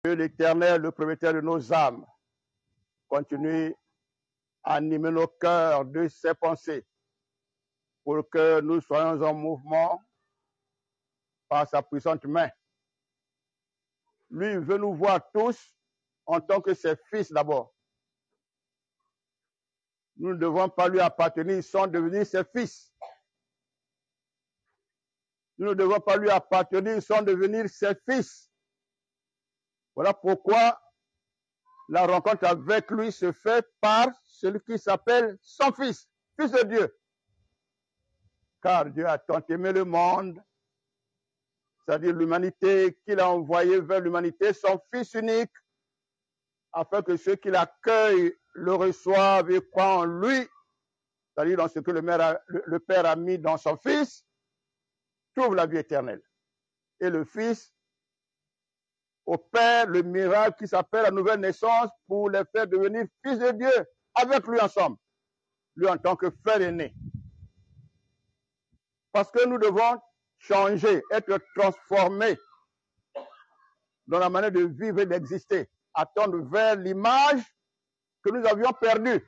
Que l'Éternel, le propriétaire de nos âmes, continue à animer nos cœurs de ses pensées pour que nous soyons en mouvement par sa puissante main. Lui veut nous voir tous en tant que ses fils d'abord. Nous ne devons pas lui appartenir sans devenir ses fils. Nous ne devons pas lui appartenir sans devenir ses fils. Voilà pourquoi la rencontre avec lui se fait par celui qui s'appelle son fils, fils de Dieu. Car Dieu a tant aimé le monde, c'est-à-dire l'humanité, qu'il a envoyé vers l'humanité son fils unique, afin que ceux qui l'accueillent le reçoivent et croient en lui, c'est-à-dire dans ce que le Père a mis dans son fils, trouvent la vie éternelle. Et le fils opère le miracle qui s'appelle la nouvelle naissance pour les faire devenir fils de Dieu avec lui ensemble, lui en tant que frère aîné. Parce que nous devons changer, être transformés dans la manière de vivre et d'exister, attendre vers l'image que nous avions perdue.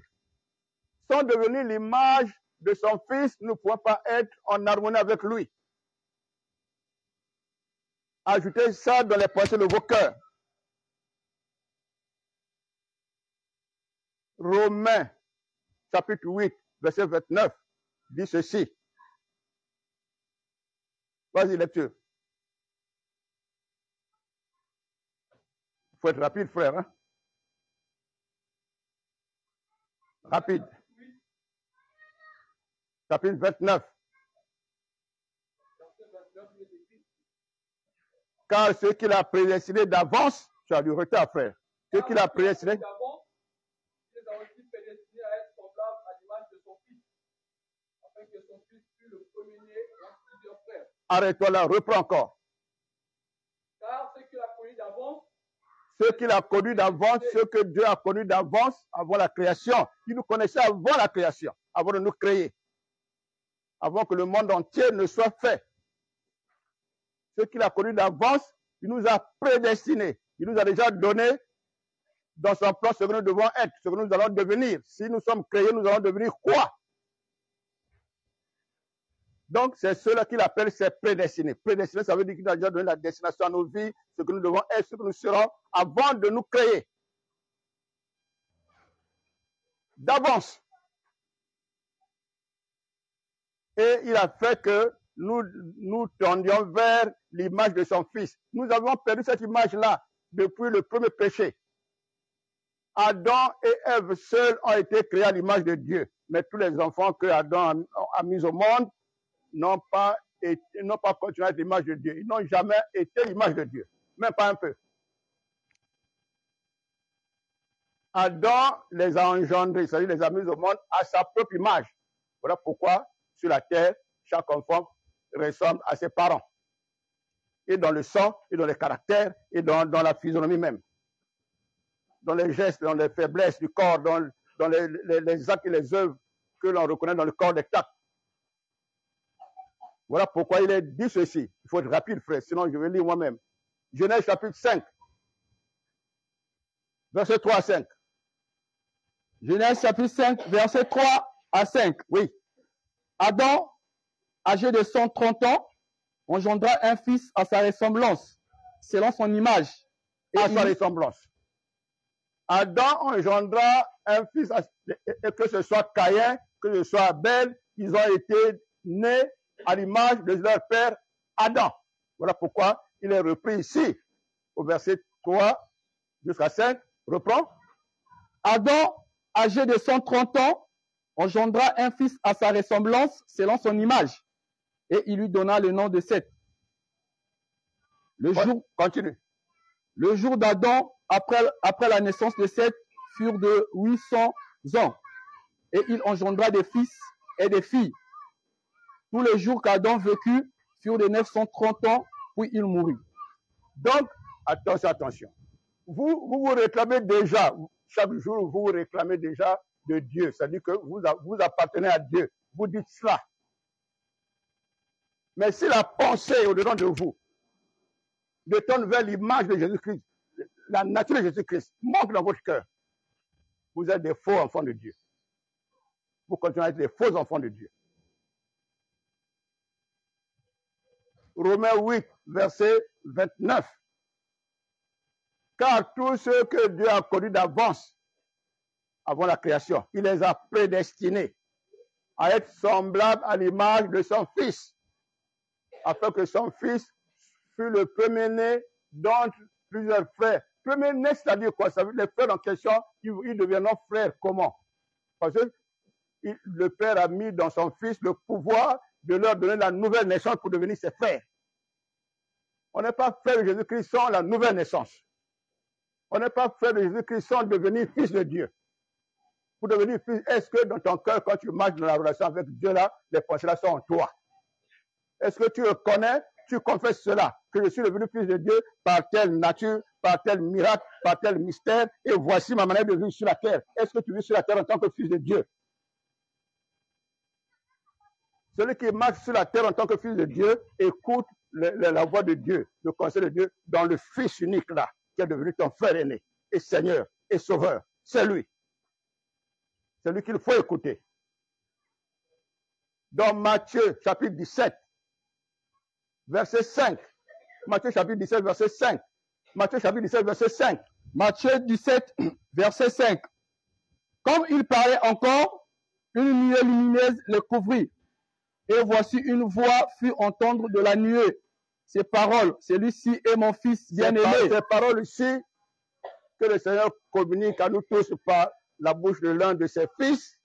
Sans devenir l'image de son fils, nous ne pouvons pas être en harmonie avec lui. Ajoutez ça dans les pensées de vos cœurs. Romains, chapitre 8, verset 29, dit ceci. Vas-y, lecture. Il faut être rapide, frère. Hein? Rapide. Chapitre 29. Car ceux qu'il a prédestinés d'avance, tu as du retard, frère. Ceux qu'il a prédestinés d'avance, il les a aussi prédestinés à être semblables à l'image de son fils, afin que son fils fût le premier-né entre plusieurs frères. Arrête-toi là, reprends encore. Car ceux qu'il a connus d'avance, ceux qu'il a connus d'avance, ceux que Dieu a connus d'avance avant la création, il nous connaissait avant la création, avant de nous créer, avant que le monde entier ne soit fait. Ce qu'il a connu d'avance, il nous a prédestinés. Il nous a déjà donné dans son plan ce que nous devons être, ce que nous allons devenir. Si nous sommes créés, nous allons devenir quoi? Donc, c'est cela qu'il appelle ses prédestinés. Prédestinés, ça veut dire qu'il a déjà donné la destination à nos vies, ce que nous devons être, ce que nous serons avant de nous créer. D'avance. Et il a fait que nous tendions vers l'image de son fils. Nous avons perdu cette image-là depuis le premier péché. Adam et Ève seuls ont été créés à l'image de Dieu. Mais tous les enfants que Adam a mis au monde n'ont pas continué à être l'image de Dieu. Ils n'ont jamais été l'image de Dieu. Même pas un peu. Adam les a engendrés, c'est-à-dire les a mis au monde à sa propre image. Voilà pourquoi, sur la terre, chaque enfant ressemble à ses parents. Et dans le sang, et dans le caractère, et dans la physionomie même. Dans les gestes, dans les faiblesses du corps, dans les actes et les œuvres que l'on reconnaît dans le corps des actes. Voilà pourquoi il est dit ceci. Il faut être rapide, frère, sinon je vais lire moi-même. Genèse chapitre 5, verset 3 à 5. Genèse chapitre 5, verset 3 à 5. Oui. Adam, âgé de 130 ans, engendra un fils à sa ressemblance, selon son image. Et à sa ressemblance. Adam engendra un fils, et que ce soit Caïn, que ce soit Abel, ils ont été nés à l'image de leur père Adam. Voilà pourquoi il est repris ici, au verset 3 jusqu'à 5. Reprends. Adam, âgé de 130 ans, engendra un fils à sa ressemblance, selon son image. Et il lui donna le nom de Seth. Continue. Le jour d'Adam, après la naissance de Seth, furent de 800 ans. Et il engendra des fils et des filles. Tous les jours qu'Adam vécut furent de 930 ans, puis il mourut. Donc, attention. Vous réclamez déjà, chaque jour, vous vous réclamez déjà de Dieu. C'est-à-dire que vous appartenez à Dieu. Vous dites cela. Mais si la pensée est au-dedans de vous, de tendre vers l'image de Jésus-Christ, la nature de Jésus-Christ manque dans votre cœur, vous êtes des faux enfants de Dieu. Vous continuez à être des faux enfants de Dieu. Romains 8, verset 29. Car tous ceux que Dieu a connus d'avance, avant la création, il les a prédestinés à être semblables à l'image de son Fils, afin que son Fils fût le premier-né d'entre plusieurs frères. Premier-né, c'est-à-dire quoi? Ça veut dire les frères en question, ils deviendront frères comment? Parce que le Père a mis dans son Fils le pouvoir de leur donner la nouvelle naissance pour devenir ses frères. On n'est pas frère de Jésus-Christ sans la nouvelle naissance. On n'est pas frère de Jésus-Christ sans devenir fils de Dieu. Pour devenir fils, est-ce que dans ton cœur, quand tu marches dans la relation avec Dieu, là, les pensées là sont en toi? Est-ce que tu reconnais, tu confesses cela, que je suis devenu fils de Dieu par telle nature, par tel miracle, par tel mystère, et voici ma manière de vivre sur la terre. Est-ce que tu vis sur la terre en tant que fils de Dieu? Celui qui marche sur la terre en tant que fils de Dieu écoute la voix de Dieu, le conseil de Dieu dans le Fils unique là, qui est devenu ton frère aîné, et Seigneur, et Sauveur. C'est lui. C'est lui qu'il faut écouter. Dans Matthieu chapitre 17, verset 5. Matthieu chapitre 17, verset 5. Matthieu chapitre 17, verset 5. Matthieu 17, verset 5. Comme il parlait encore, une nuée lumineuse les couvrit. Et voici une voix fut entendre de la nuée. Ces paroles, celui-ci est mon fils bien-aimé. Ces paroles ici, que le Seigneur communique à nous tous par la bouche de l'un de ses fils,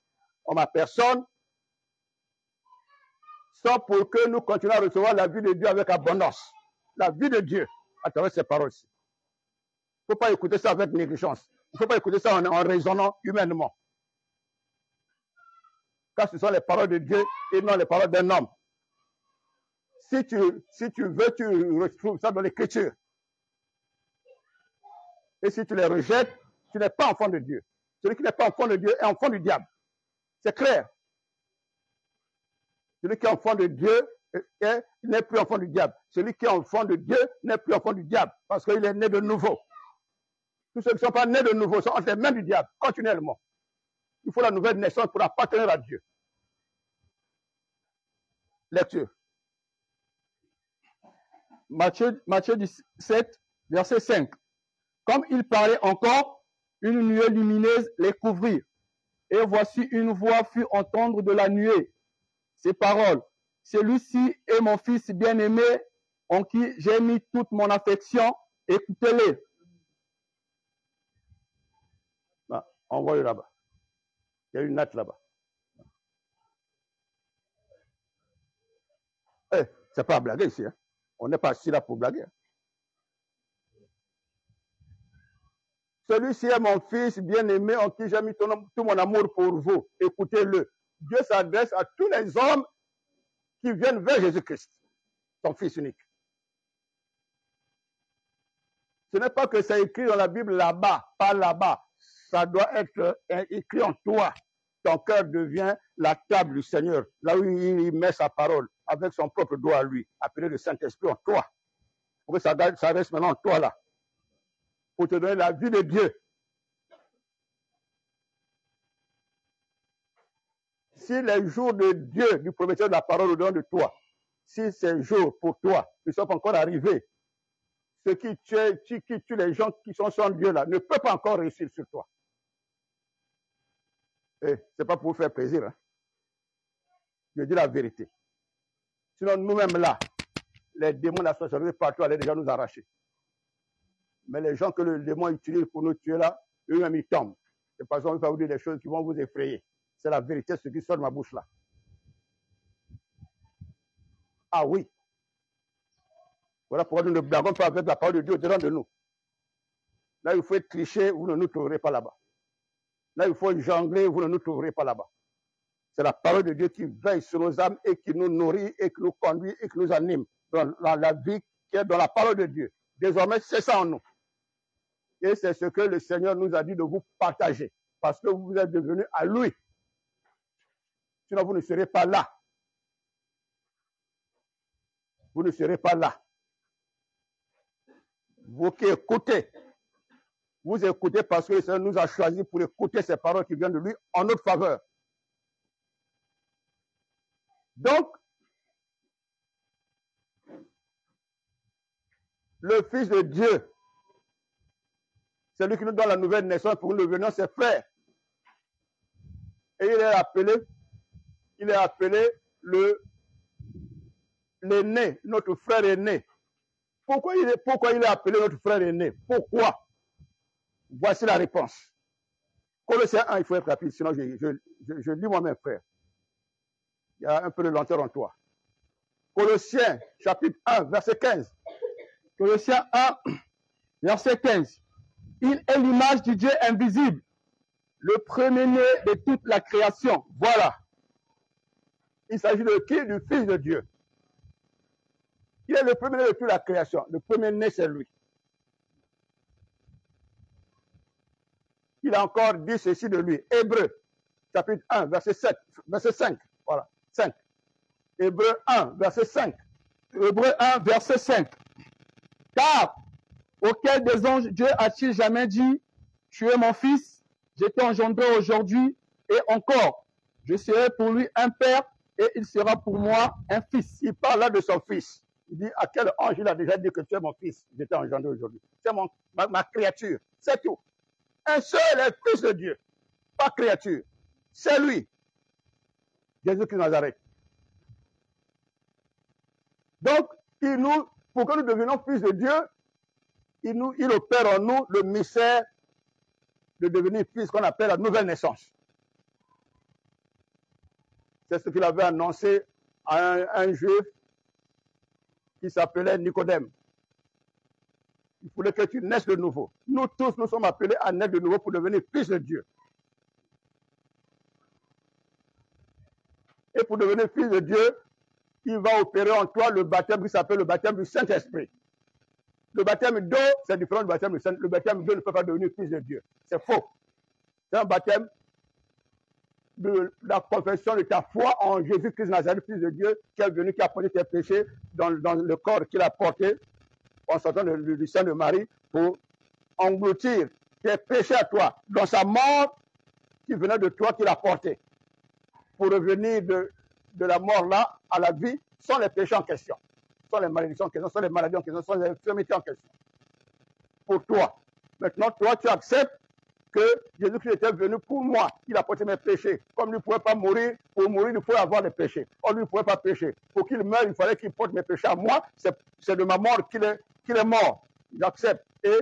en ma personne, sont pour que nous continuions à recevoir la vie de Dieu avec abondance. La vie de Dieu à travers ces paroles-ci. Il ne faut pas écouter ça avec négligence. Il ne faut pas écouter ça en raisonnant humainement. Car ce sont les paroles de Dieu et non les paroles d'un homme. Si tu veux, tu retrouves ça dans l'Écriture. Et si tu les rejettes, tu n'es pas enfant de Dieu. Celui qui n'est pas enfant de Dieu est enfant du diable. C'est clair. Celui qui est enfant de Dieu n'est plus enfant du diable. Celui qui est enfant de Dieu n'est plus enfant du diable parce qu'il est né de nouveau. Tous ceux qui ne sont pas nés de nouveau sont entre les mains du diable continuellement. Il faut la nouvelle naissance pour appartenir à Dieu. Lecture. Matthieu 17, verset 5. Comme il parlait encore, une nuée lumineuse les couvrit. Et voici une voix fut entendre de la nuée. Ces paroles, celui-ci est mon fils bien-aimé, en qui j'ai mis toute mon affection, écoutez-les. Envoie-le là-bas. Il y a une natte là-bas. C'est pas à blaguer ici. Hein. On n'est pas assis là pour blaguer. Celui-ci est mon fils bien-aimé en qui j'ai mis tout mon amour pour vous. Écoutez-le. Dieu s'adresse à tous les hommes qui viennent vers Jésus-Christ, son fils unique. Ce n'est pas que c'est écrit dans la Bible là-bas, pas là-bas. Ça doit être écrit en toi. Ton cœur devient la table du Seigneur, là où il met sa parole avec son propre doigt à lui, appelé le Saint-Esprit en toi. Pour que ça reste maintenant en toi là. Pour te donner la vie de Dieu. Si les jours de Dieu, du prometteur de la parole au-dedans de toi, si ces jours pour toi ne sont pas encore arrivés, ceux qui tuent les gens qui sont sans Dieu là, ne peuvent pas encore réussir sur toi. Et c'est pas pour vous faire plaisir. Hein. Je dis la vérité. Sinon, nous-mêmes là, les démons de la sorcellerie partout allaient déjà nous arracher. Mais les gens que le démon utilise pour nous tuer là, eux-mêmes ils tombent. C'est parce qu'on va vous dire des choses qui vont vous effrayer. C'est la vérité, ce qui sort de ma bouche là. Ah oui. Voilà pourquoi nous ne blaguons pas avec la parole de Dieu au-dedans de nous. Là, il faut être cliché, vous ne nous trouverez pas là-bas. Là, il faut jongler, vous ne nous trouverez pas là-bas. C'est la parole de Dieu qui veille sur nos âmes et qui nous nourrit et qui nous conduit et qui nous anime dans la vie qui est dans la parole de Dieu. Désormais, c'est ça en nous. Et c'est ce que le Seigneur nous a dit de vous partager. Parce que vous êtes devenus à lui. Sinon, vous ne serez pas là. Vous ne serez pas là. Vous qui écoutez Vous écoutez parce que le Seigneur nous a choisis pour écouter ces paroles qui viennent de lui en notre faveur. Donc, le Fils de Dieu, c'est lui qui nous donne la nouvelle naissance pour que nous devenions ses frères. Et il est appelé l'aîné, notre frère aîné. Pourquoi il est appelé notre frère aîné? Pourquoi? Voici la réponse. Colossiens 1, il faut être rapide, sinon je lis moi-même, frère. Il y a un peu de lenteur en toi. Colossiens, chapitre 1, verset 15. Colossiens 1, verset 15. Il est l'image du Dieu invisible, le premier-né de toute la création. Voilà. Il s'agit de qui? Du Fils de Dieu. Il est le premier-né de toute la création. Le premier-né, c'est lui. Il a encore dit ceci de lui. Hébreux, chapitre 1, verset 5. Voilà, 5. Hébreux 1, verset 5. Hébreux 1, verset 5. Car, auquel des anges Dieu a-t-il jamais dit, tu es mon fils, je t'ai engendré aujourd'hui, et encore, je serai pour lui un père, et il sera pour moi un fils. Il parle là de son fils. Il dit, à quel ange il a déjà dit que tu es mon fils, je t'ai engendré aujourd'hui. C'est ma créature, c'est tout. Un seul est fils de Dieu, pas créature. C'est lui, Jésus-Christ de Nazareth. Donc, pour que nous devenions fils de Dieu, il opère en nous le mystère de devenir fils qu'on appelle la nouvelle naissance. C'est ce qu'il avait annoncé à un juif qui s'appelait Nicodème. Il voulait que tu naisses de nouveau. Nous tous, nous sommes appelés à naître de nouveau pour devenir fils de Dieu. Et pour devenir fils de Dieu, il va opérer en toi le baptême qui s'appelle le baptême du Saint-Esprit. Le baptême d'eau, c'est différent du baptême du Saint-Esprit. Le baptême d'eau ne peut pas devenir fils de Dieu. C'est faux. C'est un baptême de la confession de ta foi en Jésus-Christ Nazareth, fils de Dieu, qui est venu, qui a porté tes péchés dans le corps qu'il a porté en sortant du sein de Marie pour engloutir tes péchés à toi dans sa mort qui venait de toi qu'il a porté pour revenir de la mort là à la vie sans les péchés en question, sans les malédictions en question, sans les maladies en question, sans les infirmités en question. Pour toi. Maintenant, toi, tu acceptes que Jésus-Christ était venu pour moi. Il a porté mes péchés. Comme lui ne pouvait pas mourir, pour mourir, il faut avoir les péchés. Or, lui ne pouvait pas pécher. Pour qu'il meure, il fallait qu'il porte mes péchés à moi. C'est de ma mort qu'il est mort. J'accepte. Et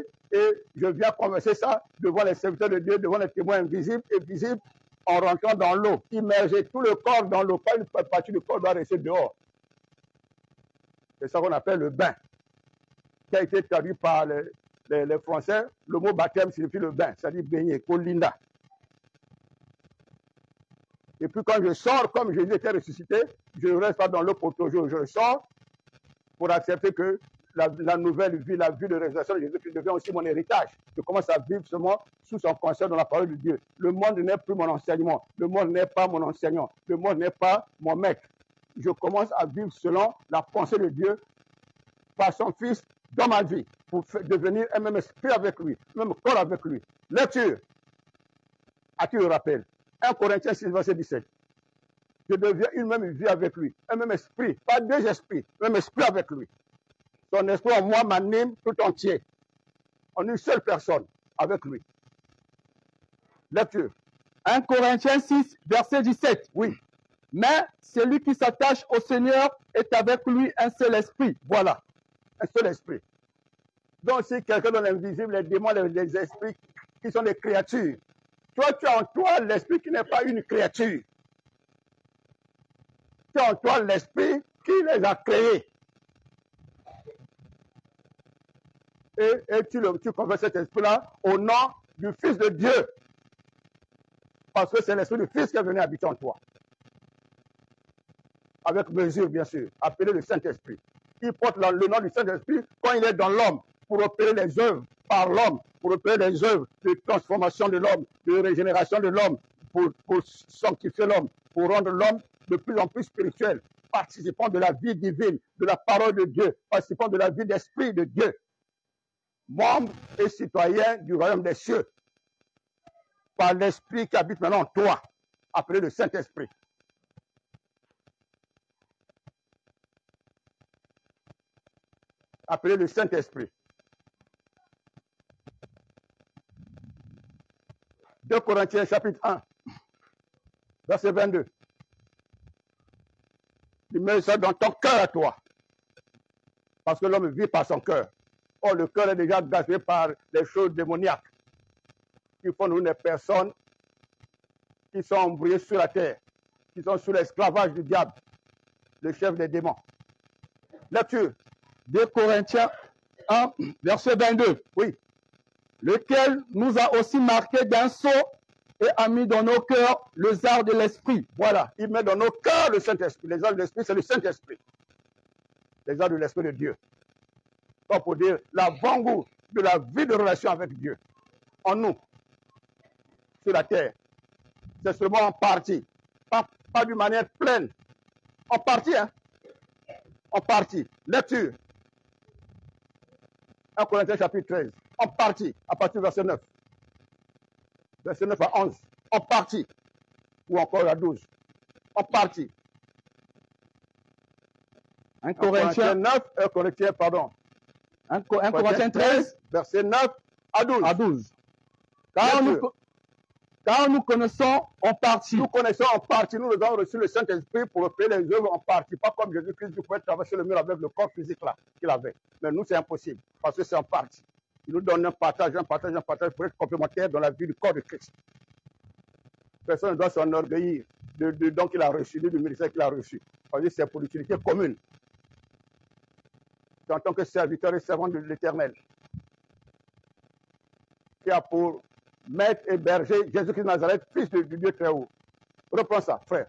je viens converser ça devant les serviteurs de Dieu, devant les témoins invisibles et visibles, en rentrant dans l'eau. Immerger tout le corps dans l'eau. Pas une partie du corps doit rester dehors. C'est ça qu'on appelle le bain, qui a été traduit par les Français. Le mot baptême signifie le bain, c'est-à-dire baigner, kolinda. Et puis quand je sors, comme Jésus était ressuscité, je ne reste pas dans l'eau pour toujours. Je sors pour accepter que la nouvelle vie, la vie de résurrection de Jésus-Christ devient aussi mon héritage. Je commence à vivre seulement sous son conseil dans la parole de Dieu. Le monde n'est plus mon enseignement. Le monde n'est pas mon enseignant. Le monde n'est pas mon maître. Je commence à vivre selon la pensée de Dieu par son Fils dans ma vie pour devenir un même esprit avec lui, un même corps avec lui. Lecture. À qui le rappelle? 1 Corinthiens 6, verset 17. Je deviens une même vie avec lui, un même esprit, pas deux esprits, un même esprit avec lui. Son esprit en moi m'anime tout entier, en une seule personne, avec lui. Lecture. 1 Corinthiens 6, verset 17. Oui. Mais celui qui s'attache au Seigneur est avec lui un seul esprit. Voilà, un seul esprit. Donc si quelqu'un dans l'invisible, les démons, les esprits qui sont des créatures, toi tu as en toi l'esprit qui n'est pas une créature. Tu as en toi l'esprit qui les a créés. Et tu confesses cet esprit-là au nom du Fils de Dieu. Parce que c'est l'esprit du Fils qui est venu habiter en toi. Avec mesure, bien sûr, appelé le Saint-Esprit. Il porte le nom du Saint-Esprit quand il est dans l'homme, pour opérer les œuvres par l'homme, pour opérer les œuvres de transformation de l'homme, de régénération de l'homme, pour sanctifier l'homme, pour rendre l'homme de plus en plus spirituel, participant de la vie divine, de la parole de Dieu, participant de la vie d'esprit de Dieu. membre et citoyen du royaume des cieux, par l'Esprit qui habite maintenant en toi, appelé le Saint-Esprit. Appelé le Saint-Esprit. 2 Corinthiens chapitre 1, verset 22. Tu mets ça dans ton cœur à toi. Parce que l'homme vit par son cœur. Or, le cœur est déjà gâché par les choses démoniaques qui font de nous des personnes qui sont embrouillées sur la terre, qui sont sous l'esclavage du diable, le chef des démons. Lecture. 2 Corinthiens 1, verset 22. Oui. Lequel nous a aussi marqué d'un sceau et a mis dans nos cœurs les arts de l'esprit. Voilà. Il met dans nos cœurs le Saint-Esprit. Les arts de l'esprit, c'est le Saint-Esprit. Les arts de l'esprit de Dieu. Comme pour dire l'avant-goût de la vie de relation avec Dieu. En nous. Sur la terre. C'est seulement en partie. Pas d'une manière pleine. En partie, hein. En partie. Lecture. 1 Corinthiens chapitre 13. En partie. À partir du verset 9. Verset 9 à 11. En partie. Ou encore à 12. En partie. 1 Corinthiens 9, 1 Corinthiens, pardon. 1 Corinthiens 13, verset 9 à 12. À 12. Car nous connaissons en partie. Nous connaissons en partie. Nous avons reçu le Saint-Esprit pour opérer les œuvres en partie. Pas comme Jésus-Christ qui pouvait traverser le mur avec le corps physique là qu'il avait. Mais nous, c'est impossible. Parce que c'est en partie. Il nous donne un partage pour être complémentaire dans la vie du corps de Christ. Personne ne doit s'enorgueillir du don qu'il a reçu, du ministère qu'il a reçu. Parce que c'est pour l'utilité commune. C'est en tant que serviteur et servant de l'Éternel. Qui a pour maître et berger Jésus-Christ de Nazareth, fils du Dieu très haut. Reprends ça, frère.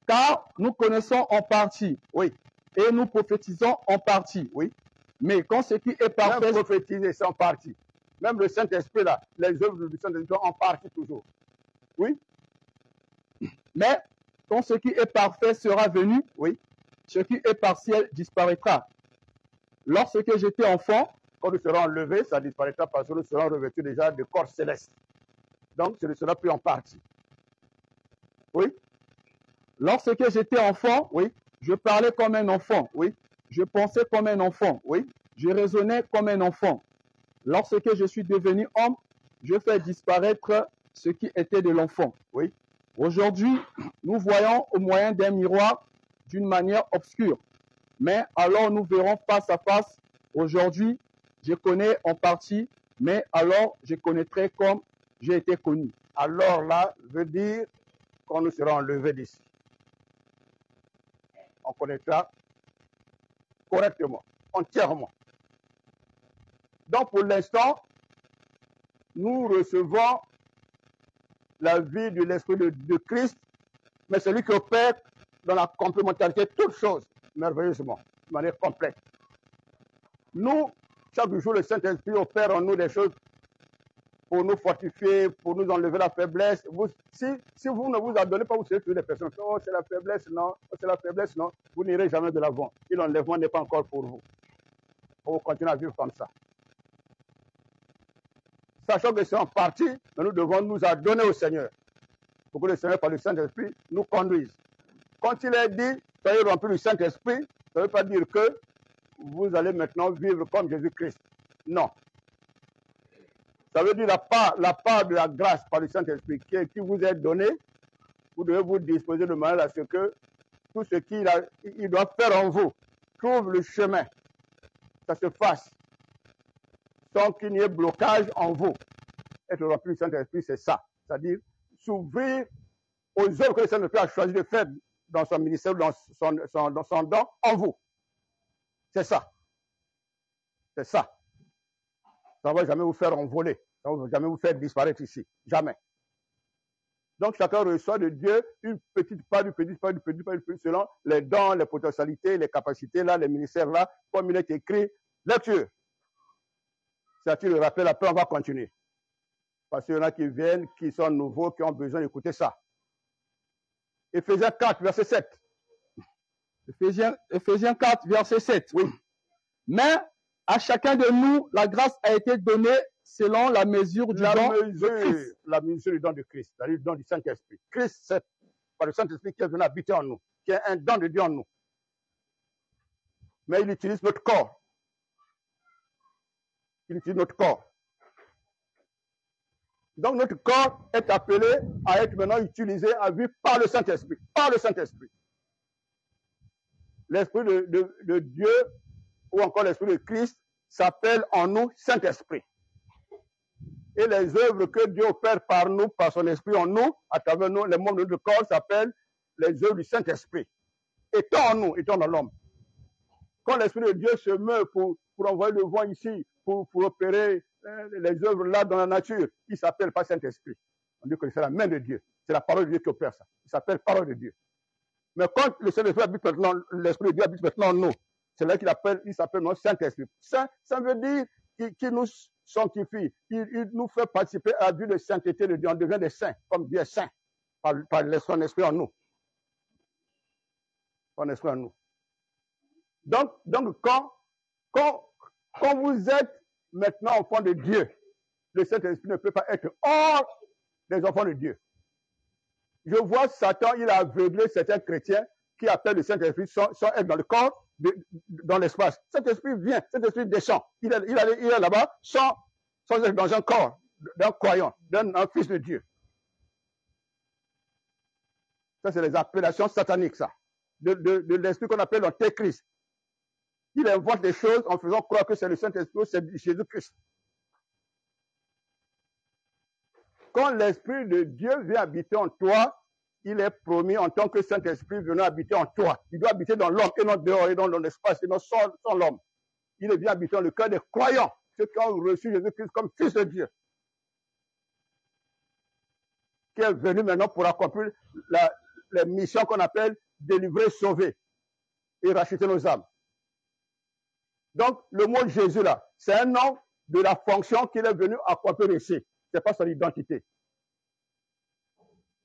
Car nous connaissons en partie. Oui. Et nous prophétisons en partie. Oui. Mais quand ce qui est parfait... Même prophétiser, c'est en partie. Même le Saint-Esprit, là, les œuvres du Saint-Esprit sont en partie toujours. Oui. Mais quand ce qui est parfait sera venu, oui, ce qui est partiel disparaîtra. Lorsque j'étais enfant, quand nous serons enlevés, ça disparaîtra parce que nous serons revêtus déjà de corps célestes. Donc, ce ne sera plus en partie. Oui. Lorsque j'étais enfant, oui, je parlais comme un enfant. Oui. Je pensais comme un enfant. Oui. Je raisonnais comme un enfant. Lorsque je suis devenu homme, je fais disparaître ce qui était de l'enfant. Oui. Aujourd'hui, nous voyons au moyen d'un miroir d'une manière obscure. Mais alors nous verrons face à face. Aujourd'hui, je connais en partie, mais alors je connaîtrai comme j'ai été connu. Alors là, veut dire quand nous serons enlevés d'ici. On connaîtra correctement, entièrement. Donc pour l'instant, nous recevons la vie de l'Esprit de Christ, mais celui qui opère dans la complémentarité de toutes choses, merveilleusement, de manière complète. Nous, chaque jour, le Saint-Esprit opère en nous des choses pour nous fortifier, pour nous enlever la faiblesse. Si vous ne vous adonnez pas, vous serez toujours des personnes. Oh, c'est la faiblesse, non. Oh, c'est la faiblesse, non. Vous n'irez jamais de l'avant. Et l'enlèvement n'est pas encore pour vous. Vous continuez à vivre comme ça. Sachant que c'est en partie, mais nous devons nous adonner au Seigneur. Pour que le Seigneur, par le Saint-Esprit, nous conduise. Quand il est dit, soyez remplis du Saint-Esprit, ça ne veut pas dire que vous allez maintenant vivre comme Jésus-Christ. Non. Ça veut dire la part de la grâce par le Saint-Esprit qui vous est donnée. Vous devez vous disposer de manière à ce que tout ce qu'il doit faire en vous trouve le chemin. Ça se fasse sans qu'il n'y ait blocage en vous. Être rempli du Saint-Esprit, c'est ça. C'est-à-dire s'ouvrir aux œuvres que le Saint-Esprit a choisi de faire dans son ministère, dans son don, en vous. C'est ça. C'est ça. Ça ne va jamais vous faire envoler. Ça ne va jamais vous faire disparaître ici. Jamais. Donc, chacun reçoit de Dieu une petite part, selon les dons, les potentialités, les capacités, là, les ministères, là, comme il est écrit. Lecture. C'est-à-dire le rappel, après, on va continuer. Parce qu'il y en a qui viennent, qui sont nouveaux, qui ont besoin d'écouter ça. Éphésiens 4, verset 7. Éphésiens 4, verset 7. Oui. Mais À chacun de nous, la grâce a été donnée selon la mesure du don de Christ. La mesure du don de Christ, c'est-à-dire le don du Saint-Esprit. Christ, c'est par le Saint-Esprit qui est venu habiter en nous, qui est un don de Dieu en nous. Mais il utilise notre corps. Il utilise notre corps. Donc notre corps est appelé à être maintenant utilisé, à vivre par le Saint-Esprit. Par le Saint-Esprit. L'Esprit de Dieu ou encore l'Esprit de Christ s'appelle en nous Saint-Esprit. Et les œuvres que Dieu opère par nous, par son Esprit en nous, à travers nous, les membres de notre corps s'appellent les œuvres du Saint-Esprit. Étant en nous, étant dans l'homme. Quand l'Esprit de Dieu se meut pour envoyer le vent ici, pour opérer les œuvres là dans la nature, il ne s'appelle pas Saint-Esprit. On dit que c'est la main de Dieu. C'est la parole de Dieu qui opère ça. Il s'appelle parole de Dieu. Mais quand le Saint-Esprit habite maintenant, l'Esprit de Dieu habite maintenant en nous, c'est là il s'appelle notre Saint-Esprit. Ça veut dire qu'il nous sanctifie. Il nous fait participer à la vie de sainteté de Dieu. On devient des saints, comme Dieu est saint, par son Esprit en nous. Son Esprit en nous. Donc quand vous êtes maintenant enfant de Dieu, le Saint-Esprit ne peut pas être hors des enfants de Dieu. Je vois Satan, il a aveuglé certains chrétiens qui appellent le Saint-Esprit sans être dans le corps, dans l'espace. Cet esprit vient, cet esprit descend. Il est là-bas sans être dans un corps d'un croyant, d'un fils de Dieu. Ça, c'est les appellations sataniques, ça. De l'esprit qu'on appelle l'antéchrist. Il invente des choses en faisant croire que c'est le Saint-Esprit, c'est Jésus-Christ. Quand l'Esprit de Dieu vient habiter en toi, il est promis en tant que Saint-Esprit venant habiter en toi. Il doit habiter dans l'homme et non dehors et dans l'espace et non sans l'homme. Il vient habiter dans le cœur des croyants, ceux qui ont reçu Jésus-Christ comme Fils de Dieu, qui est venu maintenant pour accomplir la mission qu'on appelle délivrer, sauver et racheter nos âmes. Donc, le mot Jésus là, c'est un nom de la fonction qu'il est venu accomplir ici. Ce n'est pas son identité.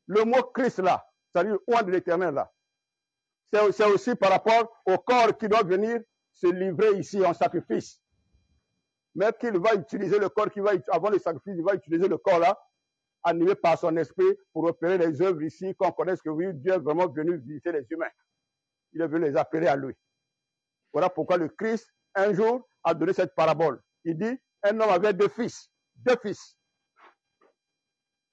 Le mot Christ là, c'est-à-dire oint de l'éternel là, c'est aussi par rapport au corps qui doit venir se livrer ici en sacrifice. Mais qu'il va utiliser le corps, avant le sacrifice, il va utiliser le corps là, animé par son esprit pour opérer les œuvres ici, qu'on connaisse que oui, Dieu est vraiment venu visiter les humains. Il est venu les appeler à lui. Voilà pourquoi le Christ, un jour, a donné cette parabole. Il dit, un homme avait deux fils.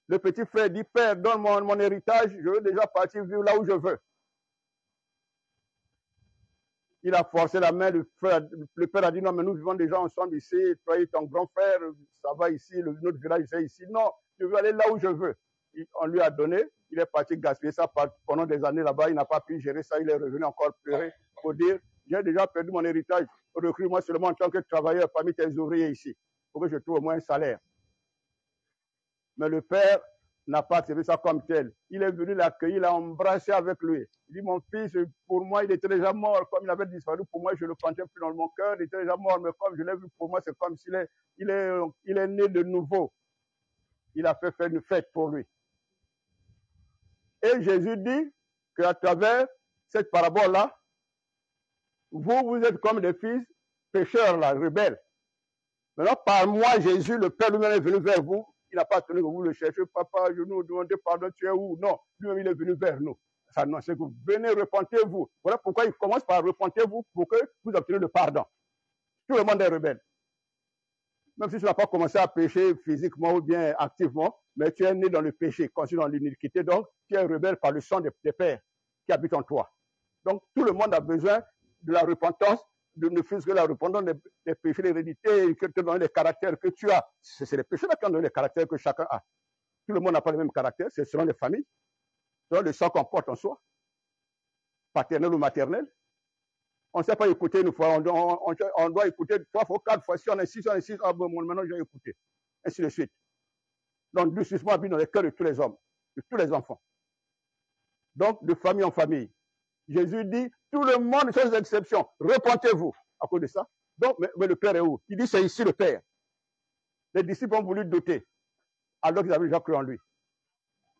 Le petit frère dit, Père, donne mon héritage, je veux déjà partir vivre là où je veux. Il a forcé la main, le père a dit, non, mais nous vivons déjà ensemble ici, toi et ton grand frère, ça va ici, notre village c'est ici. Non, je veux aller là où je veux. On lui a donné, il est parti gaspiller ça pendant des années là-bas, il n'a pas pu gérer ça, il est revenu encore pleurer pour dire, j'ai déjà perdu mon héritage, recrute-moi seulement en tant que travailleur parmi tes ouvriers ici, pour que je trouve au moins un salaire. Mais le père n'a pas accepté ça comme tel. Il est venu l'accueillir, il l'a embrassé avec lui. Il dit, mon fils, pour moi, il était déjà mort. Comme il avait disparu, pour moi, je le sentais plus dans mon cœur. Il était déjà mort, mais comme je l'ai vu, pour moi, c'est comme s'il est né de nouveau. Il a fait faire une fête pour lui. Et Jésus dit qu'à travers cette parabole-là, vous êtes comme des fils pécheurs, là, rebelles. Maintenant, par moi, Jésus, le Père lui-même est venu vers vous. Il n'a pas attendu que vous le cherchiez. Papa, je nous demandais pardon, tu es où? Non, lui-même, il est venu vers nous. Ça, non, c'est que vous venez, repentez-vous. Voilà pourquoi il commence par repentez-vous pour que vous obteniez le pardon. Tout le monde est rebelle. Même si tu n'as pas commencé à pécher physiquement ou bien activement, mais tu es né dans le péché, conçu dans l'iniquité, donc tu es rebelle par le sang des pères qui habitent en toi. Donc tout le monde a besoin de la repentance, ne fût-ce que la repentance des péchés d'hérédité, que te donner les caractères que tu as. C'est les péchés qui ont donné les caractères que chacun a. Tout le monde n'a pas le même caractère, c'est selon les familles, selon le sang qu'on porte en soi, paternel ou maternel. On ne sait pas écouter une fois, on doit écouter 3 fois, 4 fois. Si on insiste, ah bon, maintenant je vais écouter. Ainsi de suite. Donc, le suspens habite dans les cœurs de tous les hommes, de tous les enfants. Donc, de famille en famille. Jésus dit, tout le monde, sans exception, repentez-vous à cause de ça. Donc, mais le Père est où? Il dit, c'est ici le Père. Les disciples ont voulu douter, alors qu'ils avaient déjà cru en lui.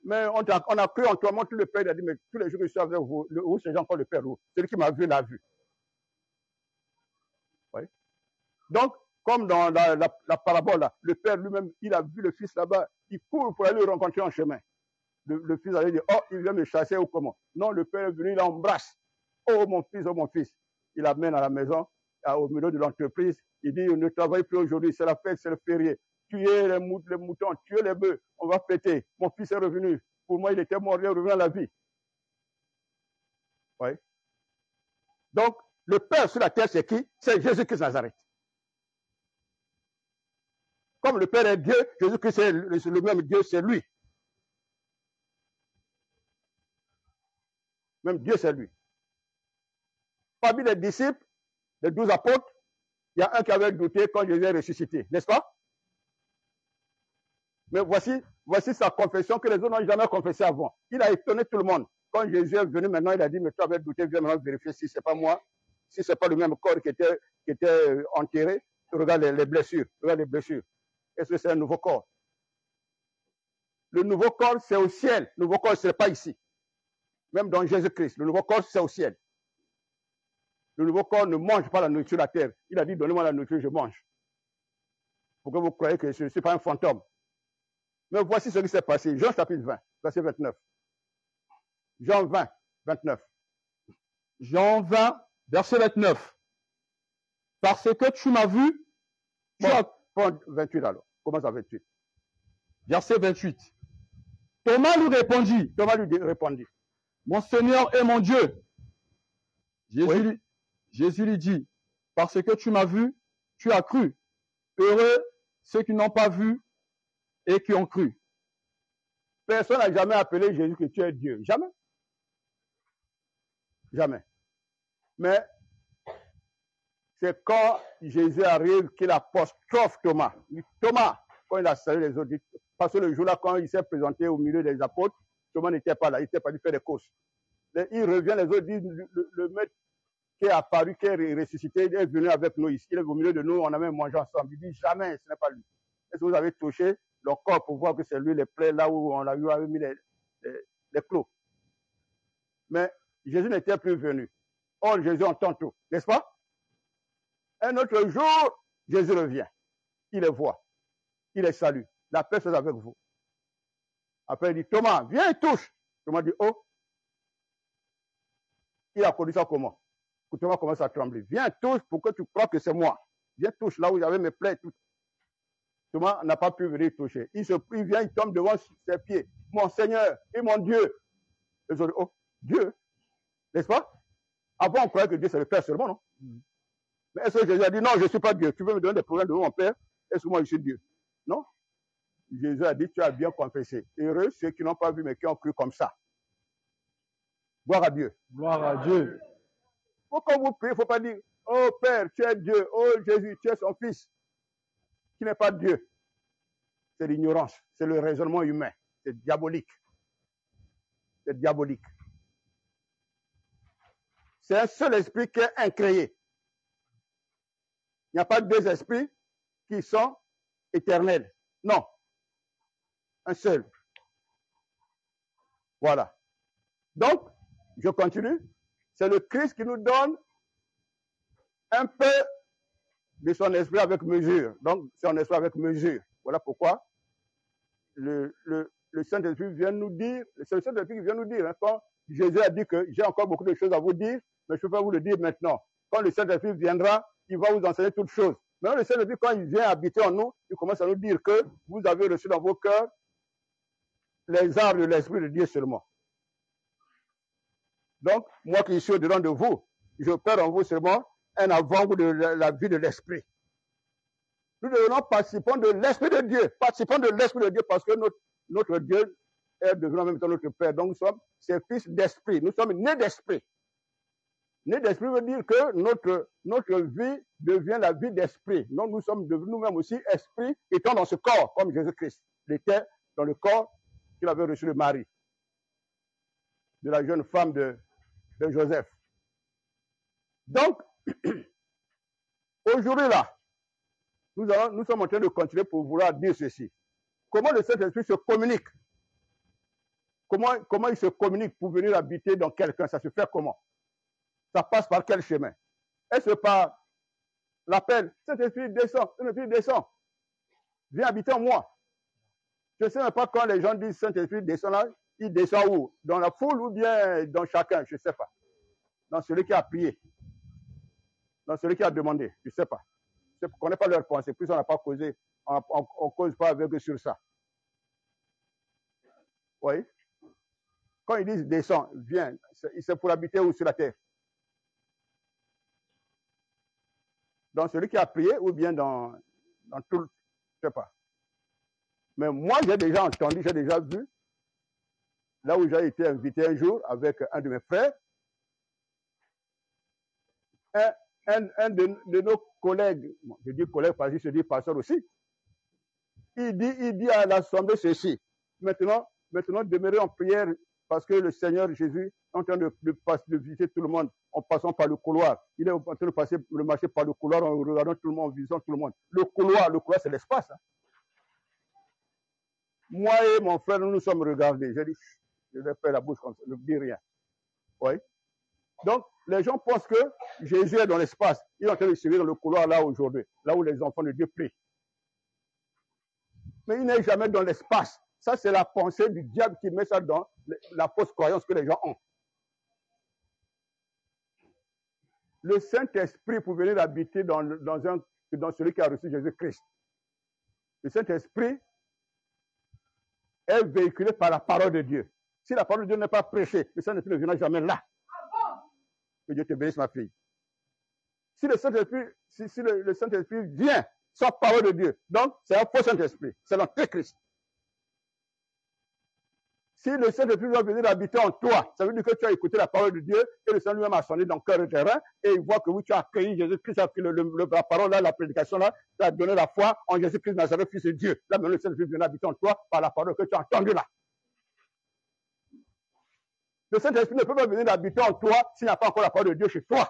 Mais on a cru en toi, tout le Père, il a dit, mais tous les jours que je suis avec vous, où c'est encore le Père où? Celui qui m'a vu l'a vu. Oui. Donc, comme dans la parabole, là, le Père lui-même, il a vu le Fils là-bas, il court pour aller le rencontrer en chemin. Le Fils allait dire, oh, il vient me chasser ou comment? Non, le Père est venu, il l'embrasse. Oh, mon fils, oh, mon fils. Il l'amène à la maison, au milieu de l'entreprise. Il dit, ne travaille plus aujourd'hui, c'est la fête, c'est le férié. Tuez les moutons, tuez les bœufs, on va fêter. Mon fils est revenu. Pour moi, il était mort, il est revenu à la vie. Oui. Donc, le Père sur la terre, c'est qui? C'est Jésus-Christ Nazareth. Comme le Père est Dieu, Jésus-Christ c'est le même Dieu, c'est lui. Même Dieu, c'est lui. Parmi les disciples, les 12 apôtres, il y a un qui avait douté quand Jésus est ressuscité, n'est-ce pas? Mais voici sa confession que les autres n'ont jamais confessée avant. Il a étonné tout le monde. Quand Jésus est venu maintenant, il a dit, mais tu avais douté, viens maintenant vérifier si ce n'est pas moi, si ce n'est pas le même corps qui était enterré. Regarde les blessures, regarde les blessures. Est-ce que c'est un nouveau corps? Le nouveau corps, c'est au ciel. Le nouveau corps, ce n'est pas ici. Même dans Jésus-Christ, le nouveau corps, c'est au ciel. Le nouveau corps ne mange pas la nourriture de la terre. Il a dit, donnez-moi la nourriture, je mange. Pour que vous croyez que je ne suis pas un fantôme. Mais voici ce qui s'est passé. Jean chapitre 20, verset 29. Jean 20, 29. Jean 20, verset 29. Parce que tu m'as vu, tu as... Prends 28 alors. Commence à 28. Verset 28. Thomas lui répondit. Mon Seigneur et mon Dieu. Jésus lui dit, parce que tu m'as vu, tu as cru. Heureux ceux qui n'ont pas vu et qui ont cru. Personne n'a jamais appelé Jésus que tu es Dieu. Jamais. Jamais. Mais c'est quand Jésus arrive qu'il apostrophe Thomas. Thomas, quand il a salué les autres, parce que le jour-là, quand il s'est présenté au milieu des apôtres, Thomas n'était pas là, il n'était pas dû faire des courses. Il revient, les autres disent, le maître qui est apparu, qui est ressuscité, il est venu avec nous ici, il est au milieu de nous, on a même mangé ensemble. Il dit, jamais, ce n'est pas lui. Est-ce que vous avez touché le corps pour voir que c'est lui les plaies, là où on a eu mis les clous? Mais Jésus n'était plus venu. Or, Jésus entend tout, n'est-ce pas? Un autre jour, Jésus revient. Il les voit. Il les salue. La paix soit avec vous. Après, il dit, Thomas, viens et touche. Thomas dit, oh. Il a connu ça comment? Thomas commence à trembler. Viens, touche pour que tu crois que c'est moi. Viens, touche là où j'avais mes plaies. Tout. Thomas n'a pas pu venir toucher. Il vient, il tombe devant ses pieds. Mon Seigneur et mon Dieu. Les autres, oh, Dieu. N'est-ce pas? Avant, on croyait que Dieu, c'est le Père seulement, non? Mais est-ce que Jésus a dit, non, je ne suis pas Dieu. Tu veux me donner des problèmes devant mon Père? Est-ce que moi, je suis Dieu? Non. Jésus a dit, tu as bien confessé. Heureux ceux qui n'ont pas vu, mais qui ont cru comme ça. Gloire à Dieu. Gloire à Dieu. Pourquoi vous priez, il ne faut pas dire, oh Père, tu es Dieu. Oh Jésus, tu es son Fils. Qui n'est pas Dieu. C'est l'ignorance. C'est le raisonnement humain. C'est diabolique. C'est diabolique. C'est un seul esprit qui est incréé. Il n'y a pas deux esprits qui sont éternels. Non. Un seul. Voilà. Donc, je continue. C'est le Christ qui nous donne un peu de son esprit avec mesure. Donc, son esprit avec mesure. Voilà pourquoi le Saint-Esprit vient nous dire, c'est le Saint-Esprit qui vient nous dire, hein, quand Jésus a dit que j'ai encore beaucoup de choses à vous dire, mais je ne peux pas vous le dire maintenant. Quand le Saint-Esprit viendra, il va vous enseigner toutes choses. Mais le Saint-Esprit, quand il vient habiter en nous, il commence à nous dire que vous avez reçu dans vos cœurs les arts de l'Esprit de Dieu seulement. Donc, moi qui suis au-dedans de vous, je perds en vous seulement un avant-goût de la vie de l'Esprit. Nous devenons participants de l'Esprit de Dieu. Participants de l'Esprit de Dieu parce que notre Dieu est devenu en même temps notre Père. Donc, nous sommes ses fils d'Esprit. Nous sommes nés d'Esprit. Né d'Esprit veut dire que notre vie devient la vie d'Esprit. Donc, nous sommes devenus nous-mêmes aussi Esprit, étant dans ce corps, comme Jésus-Christ. Il était dans le corps qu'il avait reçu de Marie, de la jeune femme de Joseph. Donc, aujourd'hui là, nous sommes en train de continuer pour vouloir dire ceci. Comment le Saint-Esprit se communique? Comment il se communique pour venir habiter dans quelqu'un? Ça se fait comment? Ça passe par quel chemin? Est-ce par l'appel. Saint-Esprit descend, Saint-Esprit descend. Viens habiter en moi. Je ne sais même pas quand les gens disent Saint-Esprit descend là, il descend où? Dans la foule ou bien dans chacun? Je ne sais pas. Dans celui qui a prié. Dans celui qui a demandé. Je ne sais pas. Je ne connais pas leur pensée. Plus on n'a pas causé. On ne cause pas avec eux sur ça. Oui. Quand ils disent descend, viens, c'est pour habiter où sur la terre? Dans celui qui a prié ou bien dans tout, je ne sais pas. Mais moi, j'ai déjà entendu, j'ai déjà vu, là où j'ai été invité un jour avec un de mes frères, un de nos collègues, je dis collègue parce que je dis pasteur aussi, il dit à l'assemblée ceci, maintenant demeurez en prière parce que le Seigneur Jésus est en train de visiter tout le monde en passant par le couloir. Il est en train de passer le marché par le couloir en regardant tout le monde, en visant tout le monde. Le couloir c'est l'espace. Hein. Moi et mon frère, nous nous sommes regardés. J'ai dit, je vais faire la bouche comme ça, ne dis rien. Oui. Donc, les gens pensent que Jésus est dans l'espace. Il est en train de suivre dans le couloir là aujourd'hui, là où les enfants de Dieu prient. Mais il n'est jamais dans l'espace. Ça, c'est la pensée du diable qui met ça dans la fausse croyance que les gens ont. Le Saint-Esprit pour venir habiter dans celui qui a reçu Jésus-Christ. Le Saint-Esprit est véhiculé par la parole de Dieu. Si la parole de Dieu n'est pas prêchée, le Saint-Esprit ne viendra jamais là. Que Dieu te bénisse, ma fille. Si le Saint-Esprit vient sans parole de Dieu, donc c'est un faux Saint-Esprit, c'est l'antéchrist. Si le Saint-Esprit va venir habiter en toi, ça veut dire que tu as écouté la parole de Dieu et le Saint lui-même a sonné dans le cœur et terrain et il voit que oui, tu as accueilli Jésus-Christ, tu as pris la parole là, la prédication là, tu as donné la foi en Jésus-Christ Nazareth, Fils de Dieu. Là, maintenant, le Saint-Esprit vient habiter en toi par la parole que tu as entendue là. Le Saint-Esprit ne peut pas venir habiter en toi s'il n'y a pas encore la parole de Dieu chez toi.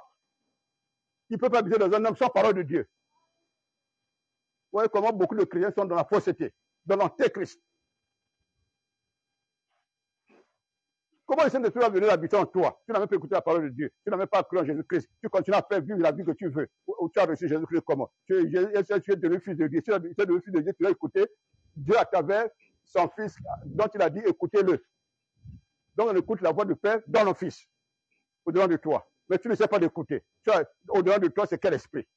Il ne peut pas habiter dans un homme sans parole de Dieu. Vous voyez comment beaucoup de chrétiens sont dans la fausseté, dans l'antéchrist. Comment le Saint-Esprit va venir habiter en toi? Tu n'as même pas écouté la parole de Dieu. Tu n'as même pas cru en Jésus-Christ. Tu continues à faire vivre la vie que tu veux. Ou tu as reçu Jésus-Christ comment? Tu es devenu fils de Dieu. Tu es devenu fils de Dieu, tu as écouté Dieu à travers son fils dont il a dit écoutez-le. Donc on écoute la voix du Père dans le Fils, au-devant de toi. Mais tu ne sais pas d'écouter. Au-devant de toi, c'est quel esprit?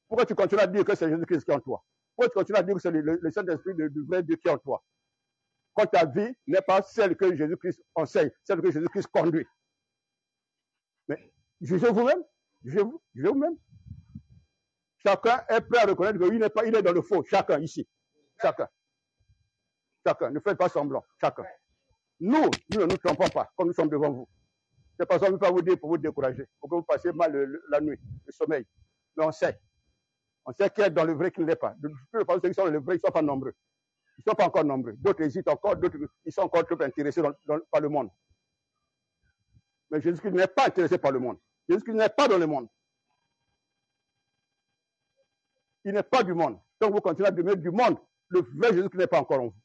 Pourquoi tu continues à dire que c'est Jésus-Christ qui est en toi? Pourquoi tu continues à dire que c'est le Saint-Esprit du vrai Dieu qui est en toi? Quand ta vie n'est pas celle que Jésus-Christ enseigne, celle que Jésus-Christ conduit. Mais jugez vous-même. Jugez vous-même. Chacun est prêt à reconnaître qu'il est dans le faux. Chacun ici. Chacun. Ne faites pas semblant. Chacun. Nous ne nous trompons pas, comme nous sommes devant vous. C'est pas ça, on ne peut pas vous dire pour vous décourager, pour que vous passiez mal la nuit, le sommeil. Mais on sait. On sait qui est dans le vrai, qui ne l'est pas. De toute façon, ceux qui sont dans le vrai, ils ne sont pas nombreux. Ils ne sont pas encore nombreux. D'autres hésitent encore, d'autres, ils sont encore trop intéressés par le monde. Mais Jésus-Christ n'est pas intéressé par le monde. Jésus-Christ n'est pas dans le monde. Il n'est pas du monde. Donc vous continuez à demeurer du monde. Le vrai Jésus-Christ n'est pas encore en vous.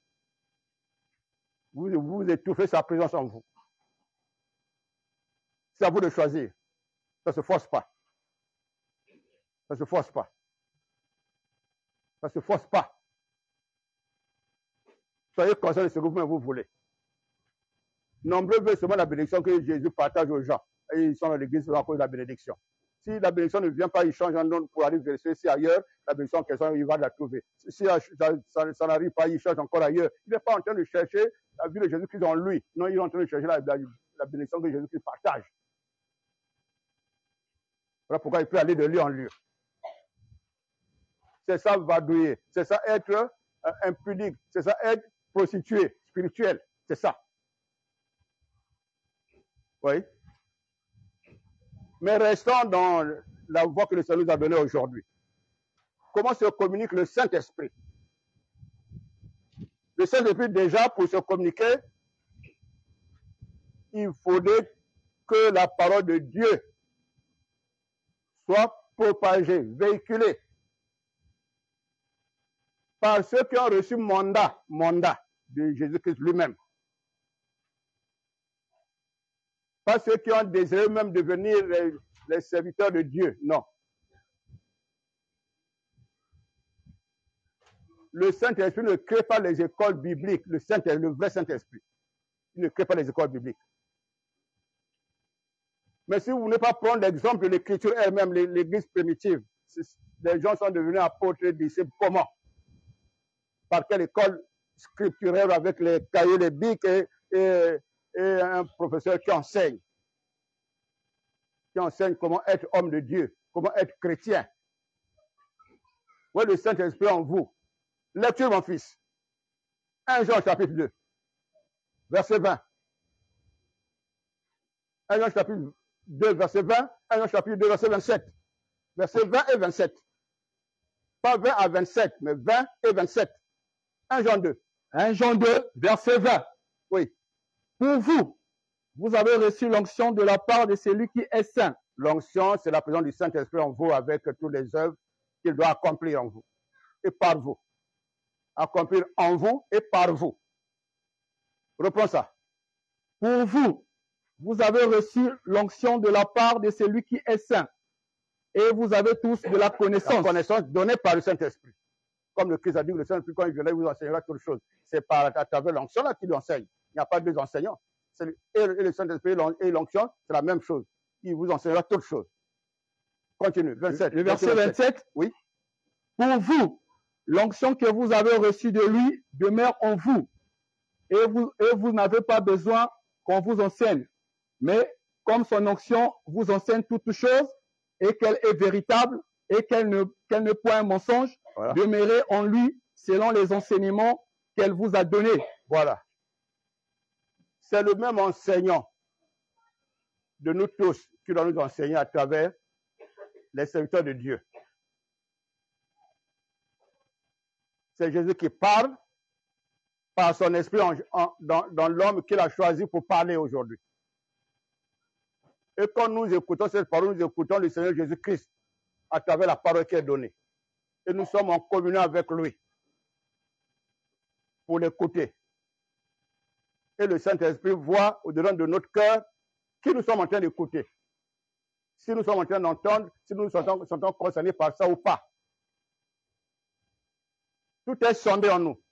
Vous étouffez sa présence en vous. C'est à vous de choisir. Ça ne se force pas. Ça ne se force pas. Ça ne se force pas. Soyez conscients de ce que vous voulez. Nombreux veulent seulement la bénédiction que Jésus partage aux gens. Et ils sont dans l'église à cause de la bénédiction. Si la bénédiction ne vient pas, ils changent un nom pour aller verser ici ailleurs. La bénédiction, il va la trouver. Si ça n'arrive pas, il cherche encore ailleurs. Il n'est pas en train de chercher la vie de Jésus-Christ en lui. Non, il est en train de chercher la bénédiction que Jésus-Christ partage. Voilà pourquoi il peut aller de lieu en lieu. C'est ça vadouiller. C'est ça être impudique. C'est ça être prostitué, spirituel. C'est ça. Oui. Mais restons dans la voie que le Seigneur nous a donnée aujourd'hui. Comment se communique le Saint-Esprit? Le Saint-Esprit, déjà, pour se communiquer, il faudrait que la parole de Dieu soit propagée, véhiculée par ceux qui ont reçu mandat de Jésus-Christ lui-même. Pas ceux qui ont désiré même devenir les serviteurs de Dieu, non. Le Saint-Esprit ne crée pas les écoles bibliques. Le vrai Saint-Esprit. Il ne crée pas les écoles bibliques. Mais si vous ne voulez pas prendre l'exemple de l'Écriture elle-même, l'Église primitive, les gens sont devenus apôtres et disciples. Comment? Par quelle école scripturaire avec les cahiers, les bics et un professeur qui enseigne comment être homme de Dieu, comment être chrétien. Où est le Saint-Esprit en vous? Lecture, mon fils. 1 Jean chapitre 2, verset 20. 1 Jean chapitre 2, verset 20. 1 Jean chapitre 2, verset 27. Verset 20 et 27. Pas 20 à 27, mais 20 et 27. 1 Jean 2. 1 Jean 2, verset 20. Oui. Pour vous, vous avez reçu l'onction de la part de celui qui est saint. L'onction, c'est la présence du Saint-Esprit en vous avec toutes les œuvres qu'il doit accomplir en vous et par vous. Accomplir en vous et par vous. Reprends ça. Pour vous, vous avez reçu l'onction de la part de celui qui est saint. Et vous avez tous de la connaissance. La connaissance donnée par le Saint-Esprit. Comme le Christ a dit, le Saint-Esprit, quand il viendra, il vous enseignera toutes choses. C'est à travers l'onction là qu'il enseigne. Il n'y a pas deux enseignants. Et le Saint-Esprit et l'onction, c'est la même chose. Il vous enseignera toutes choses. Continue. 27. Le verset 27. Oui. Pour vous, l'onction que vous avez reçue de lui demeure en vous. Et vous n'avez pas besoin qu'on vous enseigne. Mais comme son onction vous enseigne toutes choses, et qu'elle est véritable, et qu'elle ne point un mensonge, voilà. Demeurez en lui selon les enseignements qu'elle vous a donnés. Voilà. C'est le même enseignant de nous tous qui doit nous enseigner à travers les serviteurs de Dieu. C'est Jésus qui parle par son esprit dans l'homme qu'il a choisi pour parler aujourd'hui. Et quand nous écoutons cette parole, nous écoutons le Seigneur Jésus-Christ à travers la parole qui est donnée. Et nous sommes en communion avec lui pour l'écouter. Et le Saint-Esprit voit au-dedans de notre cœur qui nous sommes en train d'écouter. Si nous sommes en train d'entendre, si nous sommes concernés par ça ou pas. Tout est sondé en nous.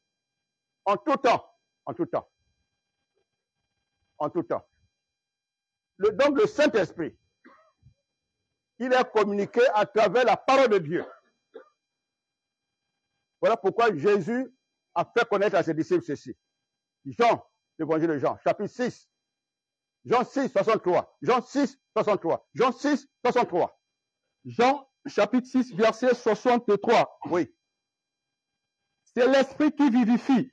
En tout temps. En tout temps. En tout temps. Donc le Saint-Esprit, il est communiqué à travers la parole de Dieu. Voilà pourquoi Jésus a fait connaître à ses disciples ceci. Jean, l'évangile de Jean, chapitre 6. Jean 6, 63. Jean 6, 63. Jean 6, 63. Jean, chapitre 6, verset 63. Oui. C'est l'esprit qui vivifie.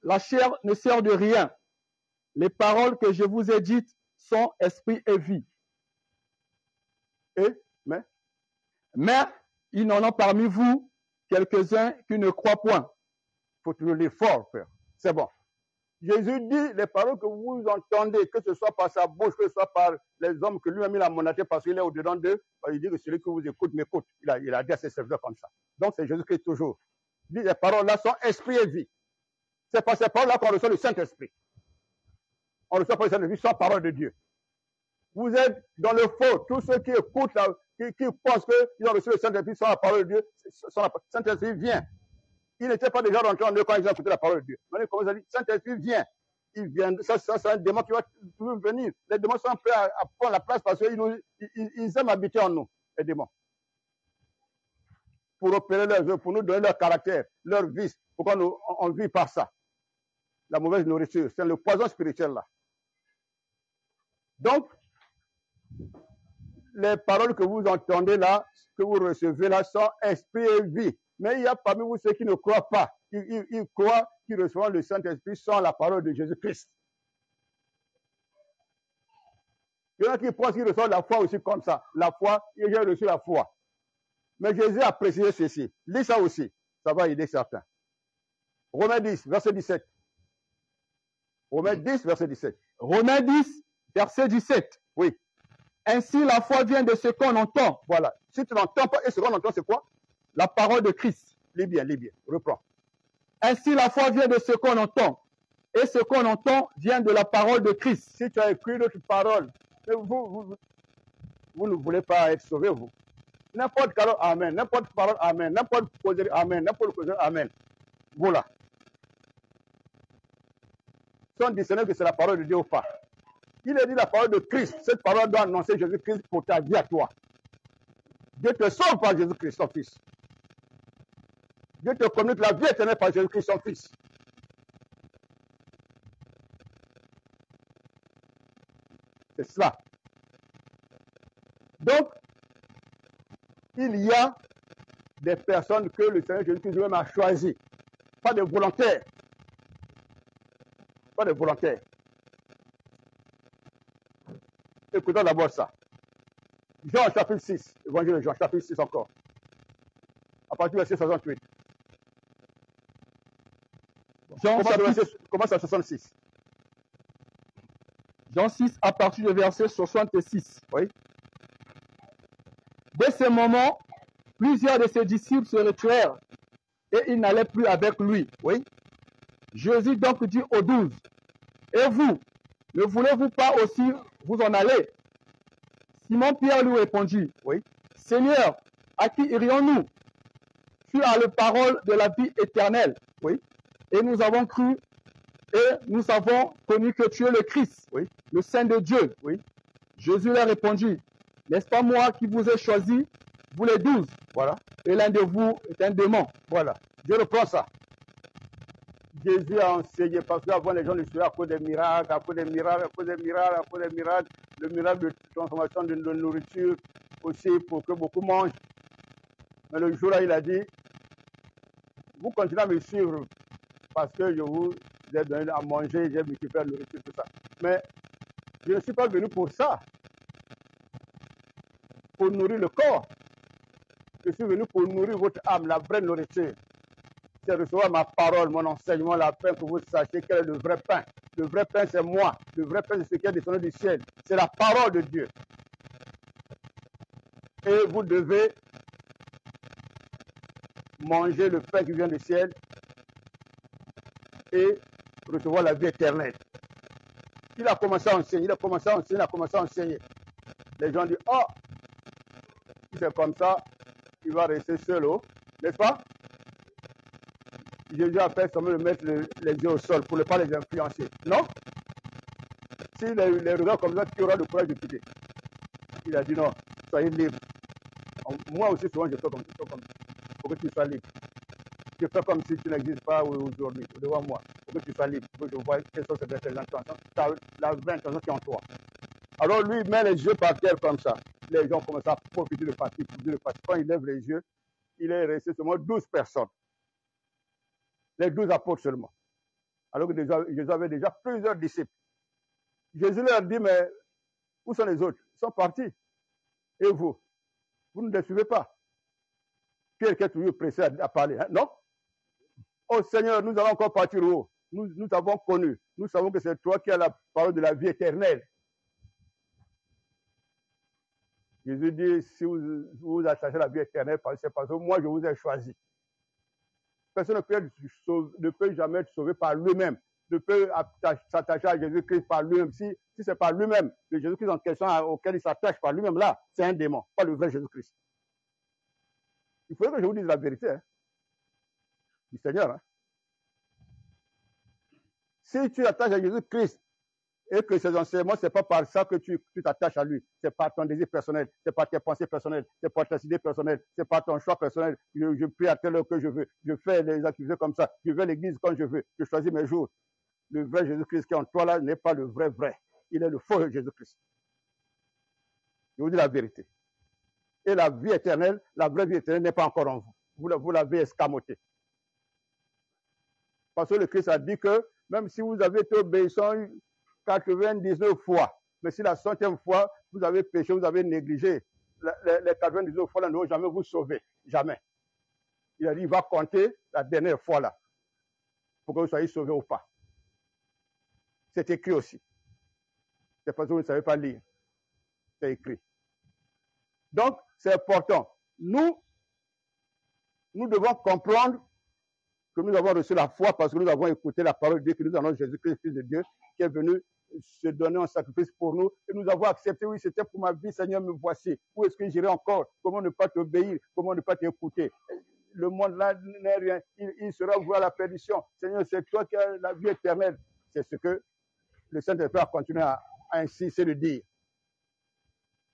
La chair ne sert de rien. Les paroles que je vous ai dites sont esprit et vie. Mais il en a parmi vous quelques-uns qui ne croient point. Il faut toujours lire fort, frère. C'est bon. Jésus dit les paroles que vous entendez, que ce soit par sa bouche, que ce soit par les hommes que lui-même il a mandatés parce qu'il est au-dedans d'eux, il dit que celui qui vous écoute m'écoute. Il a dit à ses serviteurs comme ça. Donc c'est Jésus-Christ toujours. Il dit les paroles-là sont esprit et vie. C'est par ces paroles-là qu'on reçoit le Saint-Esprit. On reçoit pas le Saint-Esprit sans parole de Dieu. Vous êtes dans le faux. Tous ceux qui écoutent, qui pensent qu'ils ont reçu le Saint-Esprit sans la parole de Dieu, le Saint-Esprit vient. Il n'était pas déjà rentré en eux quand ils ont écouté la parole de Dieu. Maintenant, comme ça dit, Saint-Esprit vient. Il vient. Ça c'est un démon qui va toujours venir. Les démons sont prêts à prendre la place parce qu'ils aiment habiter en nous, les démons. Pour opérer leurs œuvres, pour nous donner leur caractère, leur vice. Pourquoi on vit par ça? La mauvaise nourriture, c'est le poison spirituel là. Donc, les paroles que vous entendez là, que vous recevez là, sont esprit et vie. Mais il y a parmi vous ceux qui ne croient pas. Ils croient qu'ils reçoivent le Saint-Esprit sans la parole de Jésus-Christ. Il y en a qui pensent qu'ils reçoivent la foi aussi comme ça. La foi, j'ai reçu la foi. Mais Jésus a précisé ceci. Lis ça aussi. Ça va aider certains. Romains 10, verset 17. Romains 10, verset 17. Romains 10, verset 17. Oui. Ainsi, la foi vient de ce qu'on entend. Voilà. Si tu n'entends pas, et ce qu'on entend, c'est quoi? La parole de Christ. Lis bien. Reprends. Ainsi, la foi vient de ce qu'on entend. Et ce qu'on entend vient de la parole de Christ. Si tu as écrit notre parole, vous ne voulez pas être sauvé, vous. N'importe quelle amen, n'importe parole amen, n'importe causerie amen, n'importe causerie amen. Voilà. Sans discerner que c'est la parole de Dieu ou pas. Il est dit la parole de Christ. Cette parole doit annoncer Jésus-Christ pour ta vie à toi. Dieu te sauve par Jésus-Christ, son Fils. Dieu te communique la vie éternelle par Jésus-Christ, son Fils. C'est cela. Donc, il y a des personnes que le Seigneur Jésus-Christ lui-même a choisies. Pas des volontaires. Pas des volontaires. Écoutons d'abord ça. Jean chapitre 6, évangile de Jean chapitre 6 encore. À partir du verset 68. Commence à 66. Jean 6 à partir du verset 66. Oui. Dès ce moment, plusieurs de ses disciples se retirèrent et ils n'allaient plus avec lui. Oui. Jésus donc dit aux 12, et vous, ne voulez-vous pas aussi vous en aller? Simon-Pierre lui répondit, oui. Seigneur, à qui irions-nous? Tu as la parole de la vie éternelle. Oui. Et nous avons cru et nous avons connu que tu es le Christ, oui. le Saint de Dieu. Oui. Jésus leur répondit, n'est-ce pas moi qui vous ai choisi, vous les 12? Voilà. Et l'un de vous est un démon. Voilà. Je reprends ça. Jésus a enseigné, parce qu'avant les gens le suivaient à cause des miracles, à cause des miracles, à cause des miracles, à cause des miracles, le miracle de transformation de nourriture aussi pour que beaucoup mangent. Mais le jour-là, il a dit, vous continuez à me suivre parce que je vous ai donné à manger, j'ai multiplié la nourriture, tout ça. Mais je ne suis pas venu pour ça, pour nourrir le corps. Je suis venu pour nourrir votre âme, la vraie nourriture. C'est recevoir ma parole, mon enseignement, la pain, que vous sachiez quel est le vrai pain. Le vrai pain, c'est moi. Le vrai pain, c'est ce qui est descendu du ciel. C'est la parole de Dieu. Et vous devez manger le pain qui vient du ciel et recevoir la vie éternelle. Il a commencé à enseigner, il a commencé à enseigner. Les gens disent, oh, si c'est comme ça, il va rester seul, n'est-ce pas? Jésus a fait seulement de mettre les yeux au sol pour ne pas les influencer. Non? S'il les regarde comme ça, tu auras le courage de quitter. Il a dit non, soyez libre. Moi aussi, souvent, je fais comme ça, pour que tu sois libre. Je fais comme si tu n'existes pas aujourd'hui, devant moi, pour que tu sois libre, pour que je vois quelles sont ces intentions, la vraie intention qui est en toi. Alors lui, il met les yeux par terre comme ça. Les gens commencent à profiter du parti. Quand il lève les yeux, il est resté seulement 12 personnes. Les 12 apôtres seulement. Alors que Jésus avait déjà plusieurs disciples. Jésus leur dit, mais où sont les autres? Ils sont partis. Et vous? Vous ne les suivez pas. Pierre qui est toujours pressé à parler. Hein? Non? Oh Seigneur, nous allons encore partir où? Nous t'avons connu. Nous savons que c'est toi qui as la parole de la vie éternelle. Jésus dit, si vous attachez la vie éternelle, c'est parce que moi je vous ai choisi. Personne ne peut jamais être sauvé par lui-même, ne peut s'attacher à Jésus-Christ par lui-même. Si c'est par lui-même, le Jésus-Christ en question auquel il s'attache par lui-même, là, c'est un démon, pas le vrai Jésus-Christ. Il faudrait que je vous dise la vérité, hein, du Seigneur. Hein. Si tu attaches à Jésus-Christ et que ses enseignements, ce n'est pas par ça que tu t'attaches à lui, c'est par ton désir personnel, c'est par tes pensées personnelles, c'est par tes idées personnelles, c'est par ton choix personnel. Je prie à telle heure que je veux, je fais les activités comme ça, je vais à l'église quand je veux, je choisis mes jours. Le vrai Jésus-Christ qui est en toi là n'est pas le vrai. Il est le faux Jésus-Christ. Je vous dis la vérité. Et la vie éternelle, la vraie vie éternelle n'est pas encore en vous. Vous l'avez escamoté. Parce que le Christ a dit que même si vous avez été obéissant 99 fois, mais si la 100e fois, vous avez péché, vous avez négligé, les 99 fois là ne vont jamais vous sauver. Jamais. Il a dit, il va compter la dernière fois là, pour que vous soyez sauvés ou pas. C'est écrit aussi. C'est parce que vous ne savez pas lire. C'est écrit. Donc, c'est important. Nous devons comprendre que nous avons reçu la foi parce que nous avons écouté la parole de Dieu, que nous avons Jésus-Christ, Fils de Dieu, qui est venu se donner en sacrifice pour nous. Et nous avons accepté, oui, c'était pour ma vie, Seigneur, me voici. Où est-ce que j'irai encore? Comment ne pas t'obéir? Comment ne pas t'écouter? Le monde là n'est rien. Il sera voué à la perdition. Seigneur, c'est toi qui as la vie éternelle. C'est ce que le Saint-Esprit a continué à insister de dire.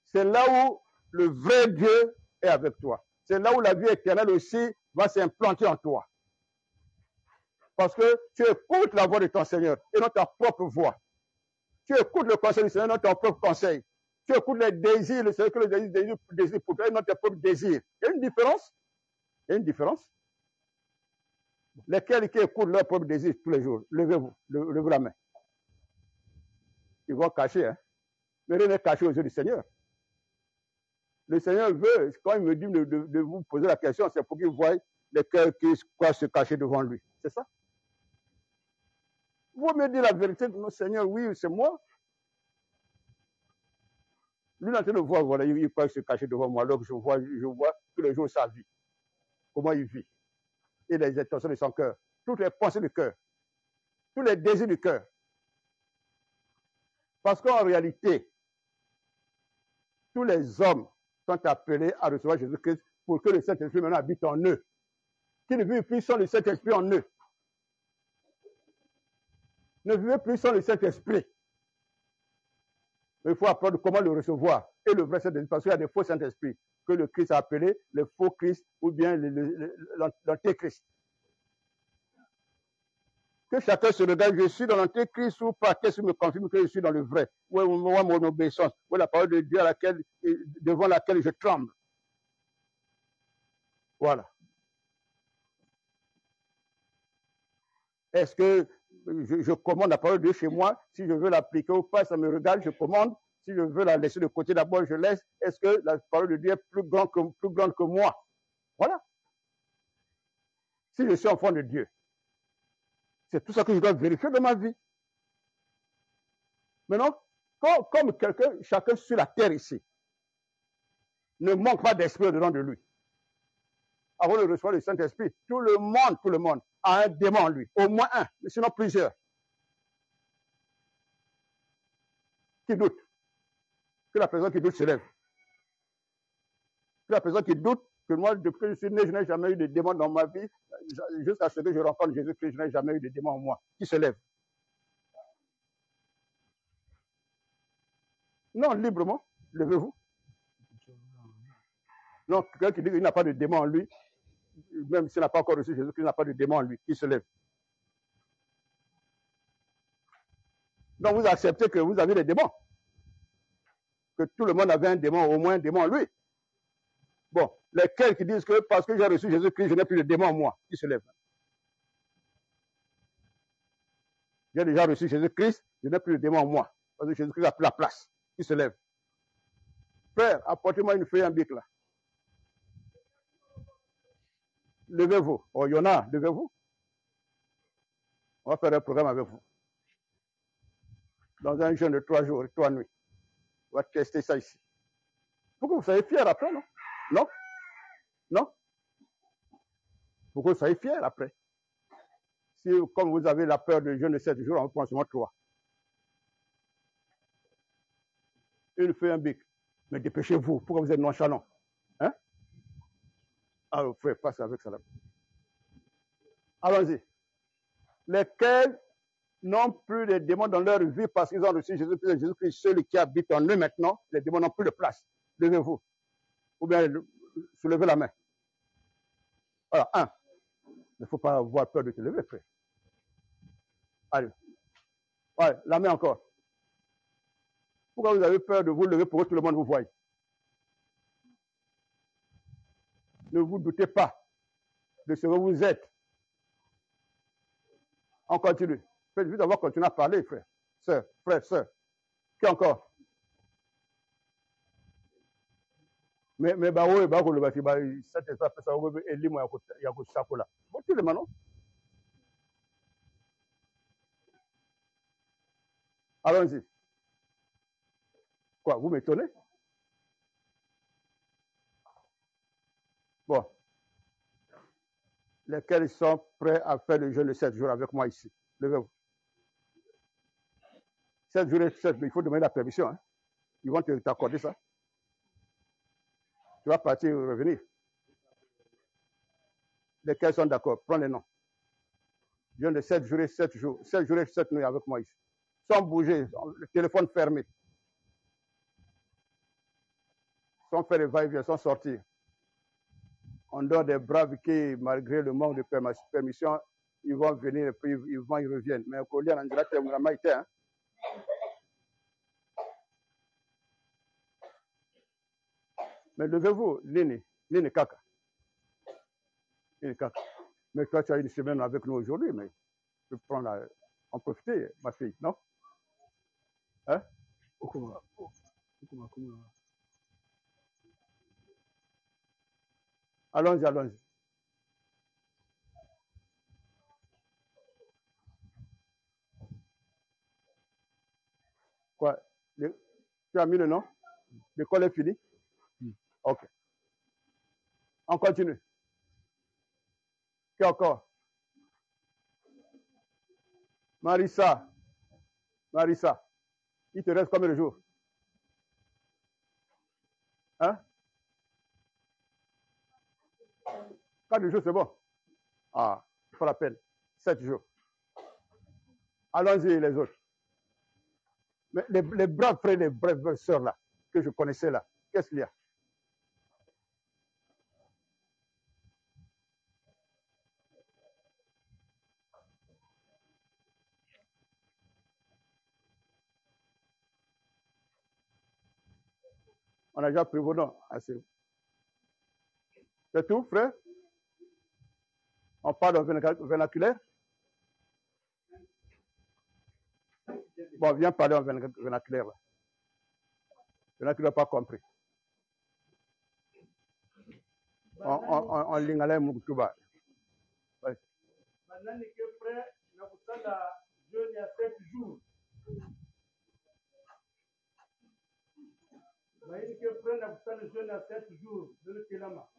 C'est là où le vrai Dieu est avec toi. C'est là où la vie éternelle aussi va s'implanter en toi. Parce que tu écoutes la voix de ton Seigneur et non ta propre voix. Tu écoutes le conseil du Seigneur, non ton propre conseil. Tu écoutes les désirs, le Seigneur que le désir pour toi et non tes propres désirs. Il y a une différence. Il y a une différence. Lesquels qui écoutent leurs propres désirs tous les jours, levez-vous, levez la main. Ils vont cacher, hein. Mais rien n'est caché aux yeux du Seigneur. Le Seigneur veut, quand il me dit de vous poser la question, c'est pour qu'il voie les cœurs qui croient se cacher devant lui. C'est ça? Vous me dites la vérité, non, Seigneur, oui, c'est moi. Lui, il est en train de voir, voilà, il croit se cacher devant moi. Alors que je vois tous les jours sa vie. Comment il vit. Et les intentions de son cœur. Toutes les pensées du cœur. Tous les désirs du cœur. Parce qu'en réalité, tous les hommes sont appelés à recevoir Jésus-Christ pour que le Saint-Esprit maintenant habite en eux. Qu'ils ne vivent plus sans le Saint-Esprit en eux. Ne vivez plus sans le Saint-Esprit. Il faut apprendre comment le recevoir. Et le vrai Saint-Esprit, parce qu'il y a des faux Saint-Esprits que le Christ a appelés le faux Christ ou bien l'antéchrist. Que chacun se regarde, je suis dans l'antéchrist ou pas, qu'est-ce qui me confirme que je suis dans le vrai? Où est mon obéissance? Où est la parole de Dieu devant laquelle je tremble? Voilà. Est-ce que je commande la parole de Dieu chez moi? Si je veux l'appliquer ou pas, ça me regarde, je commande. Si je veux la laisser de côté, d'abord je laisse. Est-ce que la parole de Dieu est plus grande que moi? Voilà. Si je suis enfant de Dieu, c'est tout ça que je dois vérifier dans ma vie. Maintenant, comme chacun sur la terre ici, ne manque pas d'esprit au-dedans de lui. Avant de recevoir le Saint-Esprit, tout le monde a un démon en lui. Au moins un, mais sinon plusieurs. Qui doute. Que la personne qui doute se lève. Que la personne qui doute, que moi, depuis que je suis né, je n'ai jamais eu de démon dans ma vie, jusqu'à ce que je rencontre Jésus-Christ, je n'ai jamais eu de démon en moi. Qui se lève. Non, librement, levez-vous. Non, quelqu'un qui dit qu'il n'a pas de démon en lui, même s'il n'a pas encore reçu Jésus-Christ, il n'a pas de démon en lui, qui se lève. Donc vous acceptez que vous avez des démons. Que tout le monde avait un démon, au moins un démon en lui. Bon, lesquels qui disent que parce que j'ai reçu Jésus-Christ, je n'ai plus de démon en moi, qui se lève. J'ai déjà reçu Jésus-Christ, je n'ai plus de démon en moi. Parce que Jésus-Christ a pris la place. Qui se lève. Frère, apportez-moi une feuille en bic là. Levez-vous. Oh, il y en a, levez-vous. On va faire un programme avec vous. Dans un jeûne de 3 jours et 3 nuits. On va tester ça ici. Pour que vous soyez fiers après, non? Non? Non? Pour que vous soyez fiers après. Si, comme vous avez la peur de jeûne de 7 jours, on prend seulement 3. Une feuille, un bic. Mais dépêchez-vous. Pourquoi vous êtes nonchalant? Hein? Alors, frère, passe avec ça là. Allons-y. Lesquels n'ont plus de démons dans leur vie parce qu'ils ont reçu Jésus-Christ. Jésus-Christ, celui qui habite en eux maintenant, les démons n'ont plus de place. Levez-vous. Ou bien soulevez la main. Alors, un. Il ne faut pas avoir peur de te lever, frère. Allez. Ouais, la main encore. Pourquoi vous avez peur de vous lever pour que tout le monde vous voie? Ne vous doutez pas de ce que vous êtes. On continue. Faites juste d'avoir continué à parler, frère. Sœur. Qui encore? Mais bah oui, bah le bâti, bah ça te fait ça, et lui moi il y a ça là. Bon, tu le maintenant. Allons-y. Quoi, vous m'étonnez? Bon. Lesquels sont prêts à faire le jeûne de 7 jours avec moi ici? Levez-vous. 7 jours et 7, mais il faut demander la permission. Hein. Ils vont t'accorder ça. Tu vas partir et revenir. Lesquels sont d'accord? Prends les noms. Jeûne de 7 jours et 7 jours. 7 jours et 7 nuits avec moi ici. Sans bouger, le téléphone fermé. Sans faire les va-et-vient, sans sortir. En dehors des braves qui, malgré le manque de permission, ils vont venir et puis ils reviennent. Mais au collier, on dirait que c'est vraiment été. Hein? Mais levez-vous, Nini Kaka. Nini Kaka. Mais toi, tu as une semaine avec nous aujourd'hui, mais tu peux en profiter, ma fille, non? Hein? Allons-y, allons-y. Quoi? Tu as mis le nom? L'école est finie? Ok. On continue. Qui encore? Marissa. Il te reste combien de jours? Hein? 4 jours, c'est bon. Ah, il faut la peine. 7 jours. Allons-y, les autres. Mais les braves frères, les braves sœurs là, que je connaissais là, qu'est-ce qu'il y a? On a déjà pris vos noms. Assez. C'est tout, frère? On parle en vernaculaire? Bon, viens parler en vernaculaire. Là. Vernaculaire pas compris. En lingala mukutuba. Maintenant que frère, nous avons la jeûne à 7 jours. Maintenant que frère, nous avons le jeûne à 7 jours de le Kilama.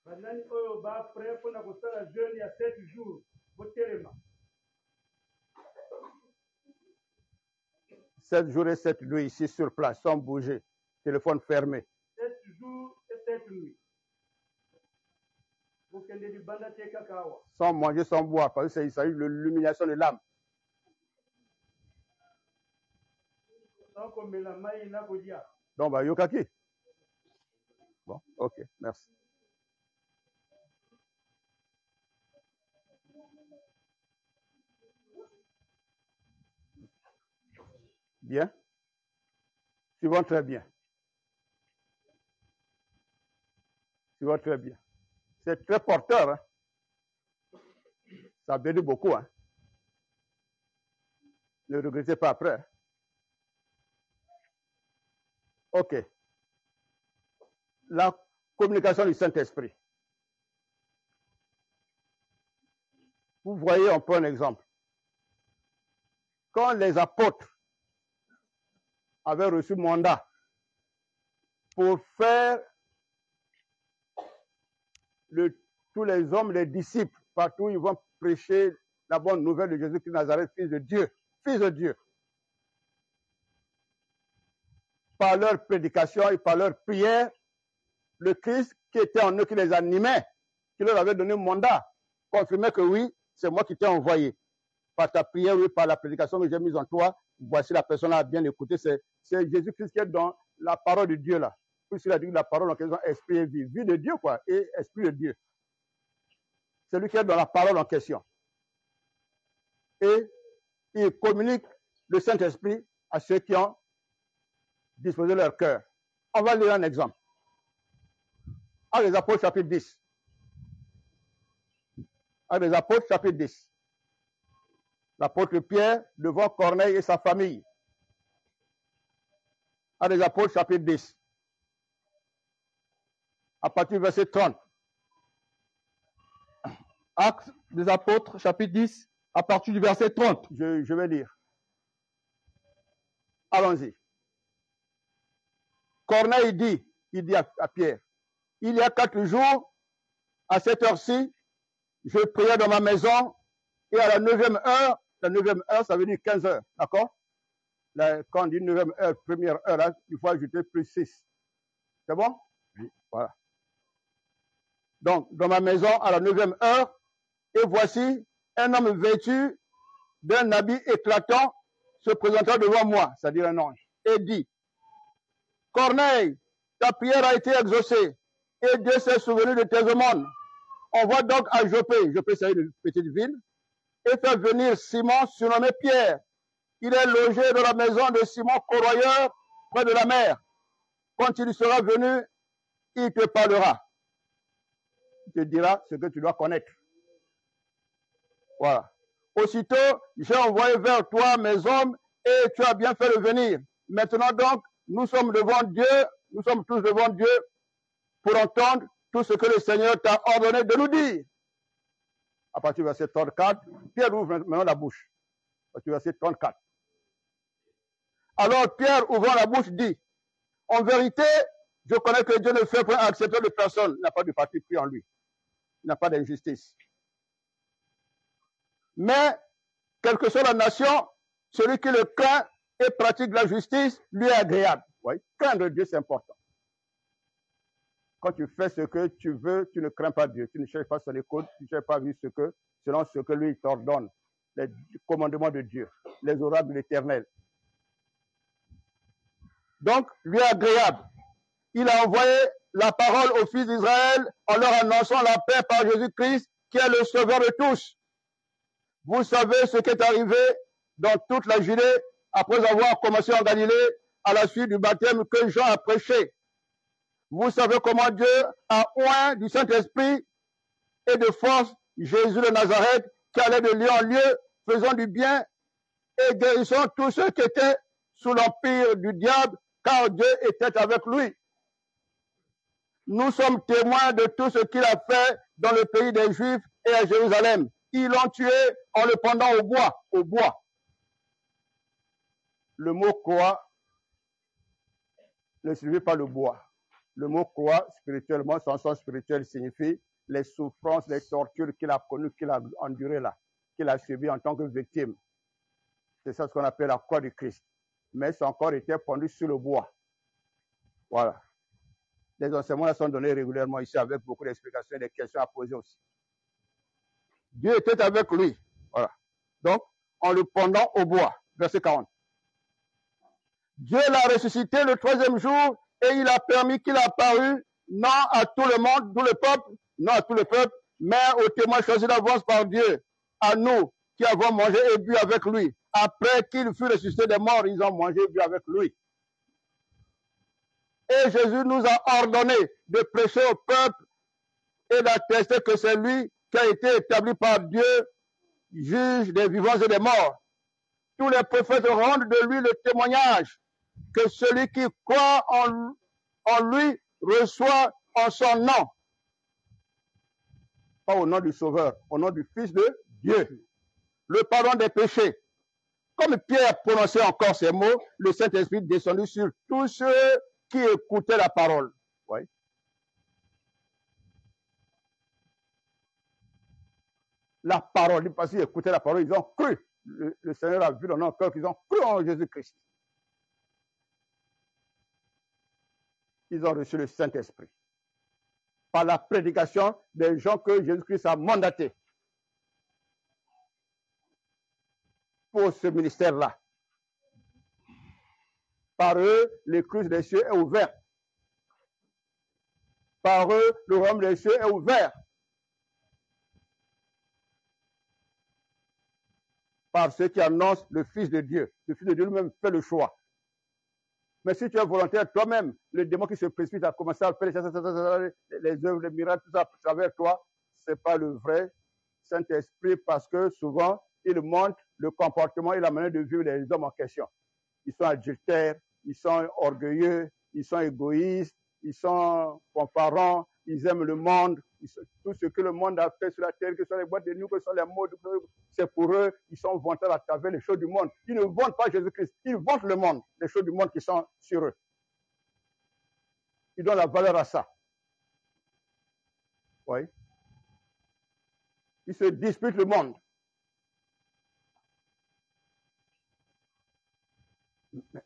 Maintenant que frère, nous avons le jeûne à 7 jours de Kilama. 7 jours et 7 nuits ici sur place, sans bouger, téléphone fermé. 7 jours et 7 nuits. Sans manger, sans boire, parce qu'il s'agit de l'illumination de l'âme. Donc, bah, Yokaki. Bon, ok, merci. Bien. Suivons très bien. Suivons très bien. C'est très porteur. Hein? Ça bénit beaucoup. Hein? Ne regrettez pas après. Hein? Ok. La communication du Saint-Esprit. Vous voyez, on prend un exemple. Quand les apôtres avaient reçu mandat pour faire tous les hommes, les disciples, partout, ils vont prêcher la bonne nouvelle de Jésus-Christ de Nazareth, fils de Dieu. Fils de Dieu. Par leur prédication et par leur prière, le Christ qui était en eux, qui les animait, qui leur avait donné un mandat, confirmait que oui, c'est moi qui t'ai envoyé. Par ta prière, oui, par la prédication que j'ai mise en toi, voici la personne à bien écouter. C'est Jésus-Christ qui est dans la parole de Dieu là. Puisqu'il a dit que la parole en question, esprit et vie. Vie de Dieu, quoi, et esprit de Dieu. C'est lui qui est dans la parole en question. Et il communique le Saint-Esprit à ceux qui ont disposé leur cœur. On va lire un exemple. Actes des Apôtres, chapitre 10. Actes des Apôtres, chapitre 10. L'apôtre Pierre devant Corneille et sa famille. Actes des Apôtres, chapitre 10. À partir du verset 30. Actes des Apôtres, chapitre 10, à partir du verset 30. Je vais lire. Allons-y. Corneille dit à Pierre, il y a 4 jours, à cette heure-ci, je priais dans ma maison, et à la 9e heure, ça veut dire 15 heures, d'accord? Quand on dit 9e heure, première heure, là, il faut ajouter plus 6. C'est bon? Oui. Voilà. Donc, dans ma maison, à la 9e heure, et voici un homme vêtu d'un habit éclatant se présentant devant moi, c'est-à-dire un ange, et dit, Corneille, ta prière a été exaucée, et Dieu s'est souvenu de tes aumônes. On va donc à Joppé, Joppé c'est une petite ville, et faire venir Simon surnommé Pierre. Il est logé dans la maison de Simon Corroyeur, près de la mer. Quand il sera venu, il te parlera. Il te dira ce que tu dois connaître. Voilà. Aussitôt, j'ai envoyé vers toi mes hommes, et tu as bien fait de venir. Maintenant donc, nous sommes devant Dieu, nous sommes tous devant Dieu pour entendre tout ce que le Seigneur t'a ordonné de nous dire. À partir du verset 34, Pierre ouvre maintenant la bouche. À partir du verset 34. Alors Pierre, ouvrant la bouche, dit, en vérité, je connais que Dieu ne fait point accepter de personne. Il n'a pas de parti pris en lui. Il n'a pas d'injustice. Mais, quelle que soit la nation, celui qui le craint et pratique la justice, lui est agréable. Oui, craindre Dieu, c'est important. Quand tu fais ce que tu veux, tu ne crains pas Dieu. Tu ne cherches pas son écoute, tu ne cherches pas selon ce que lui t'ordonne. Les commandements de Dieu, les oracles de l'Éternel. Donc, lui est agréable. Il a envoyé la parole aux fils d'Israël en leur annonçant la paix par Jésus-Christ, qui est le sauveur de tous. Vous savez ce qui est arrivé dans toute la Judée après avoir commencé en Galilée à la suite du baptême que Jean a prêché. Vous savez comment Dieu a oint du Saint-Esprit et de force Jésus de Nazareth qui allait de lieu en lieu, faisant du bien et guérissant tous ceux qui étaient sous l'empire du diable, car Dieu était avec lui. Nous sommes témoins de tout ce qu'il a fait dans le pays des Juifs et à Jérusalem. Ils l'ont tué en le pendant au bois. Au bois. Le mot croix ne signifie pas le bois. Le mot croix, spirituellement, son sens spirituel signifie les souffrances, les tortures qu'il a connues, qu'il a endurées là, qu'il a subies en tant que victime. C'est ça ce qu'on appelle la croix du Christ. Mais son corps était pendu sur le bois. Voilà. Les enseignements sont donnés régulièrement ici avec beaucoup d'explications et des questions à poser aussi. Dieu était avec lui. Voilà. Donc, en le pendant au bois. Verset 40. Dieu l'a ressuscité le 3e jour et il a permis qu'il apparût non à tout le monde, tout le peuple, non à tout le peuple, mais aux témoins choisis d'avance par Dieu, à nous qui avons mangé et bu avec lui. Après qu'il fut ressuscité des morts, ils ont mangé et bu avec lui. Et Jésus nous a ordonné de prêcher au peuple et d'attester que c'est lui qui a été établi par Dieu, juge des vivants et des morts. Tous les prophètes rendent de lui le témoignage que celui qui croit en lui reçoit en son nom. Pas au nom du Sauveur, au nom du Fils de Dieu. Le pardon des péchés. Comme Pierre prononçait encore ces mots, le Saint-Esprit descendu sur tous ceux qui écoutaient la parole. Oui. La parole, parce qu'ils écoutaient la parole, ils ont cru. Le Seigneur a vu dans leur cœur qu'ils ont cru en Jésus-Christ. Ils ont reçu le Saint-Esprit par la prédication des gens que Jésus-Christ a mandatés pour ce ministère-là. Par eux, l'écluse des cieux est ouverte. Par eux, le royaume des cieux est ouvert. Par ceux qui annoncent le Fils de Dieu. Le Fils de Dieu lui-même fait le choix. Mais si tu es volontaire toi-même, le démon qui se précipite à commencer à faire les œuvres, les miracles, tout ça à travers toi, ce n'est pas le vrai Saint-Esprit parce que souvent, il montre le comportement et la manière de vivre des hommes en question. Ils sont adultères, ils sont orgueilleux, ils sont égoïstes, ils sont comparants, ils aiment le monde, tout ce que le monde a fait sur la terre, que ce soit les boîtes de nuit, que ce soit les modes, c'est pour eux, ils sont vantés à travers les choses du monde. Ils ne vantent pas Jésus-Christ, ils vantent le monde, les choses du monde qui sont sur eux. Ils donnent la valeur à ça. Oui. Ils se disputent le monde.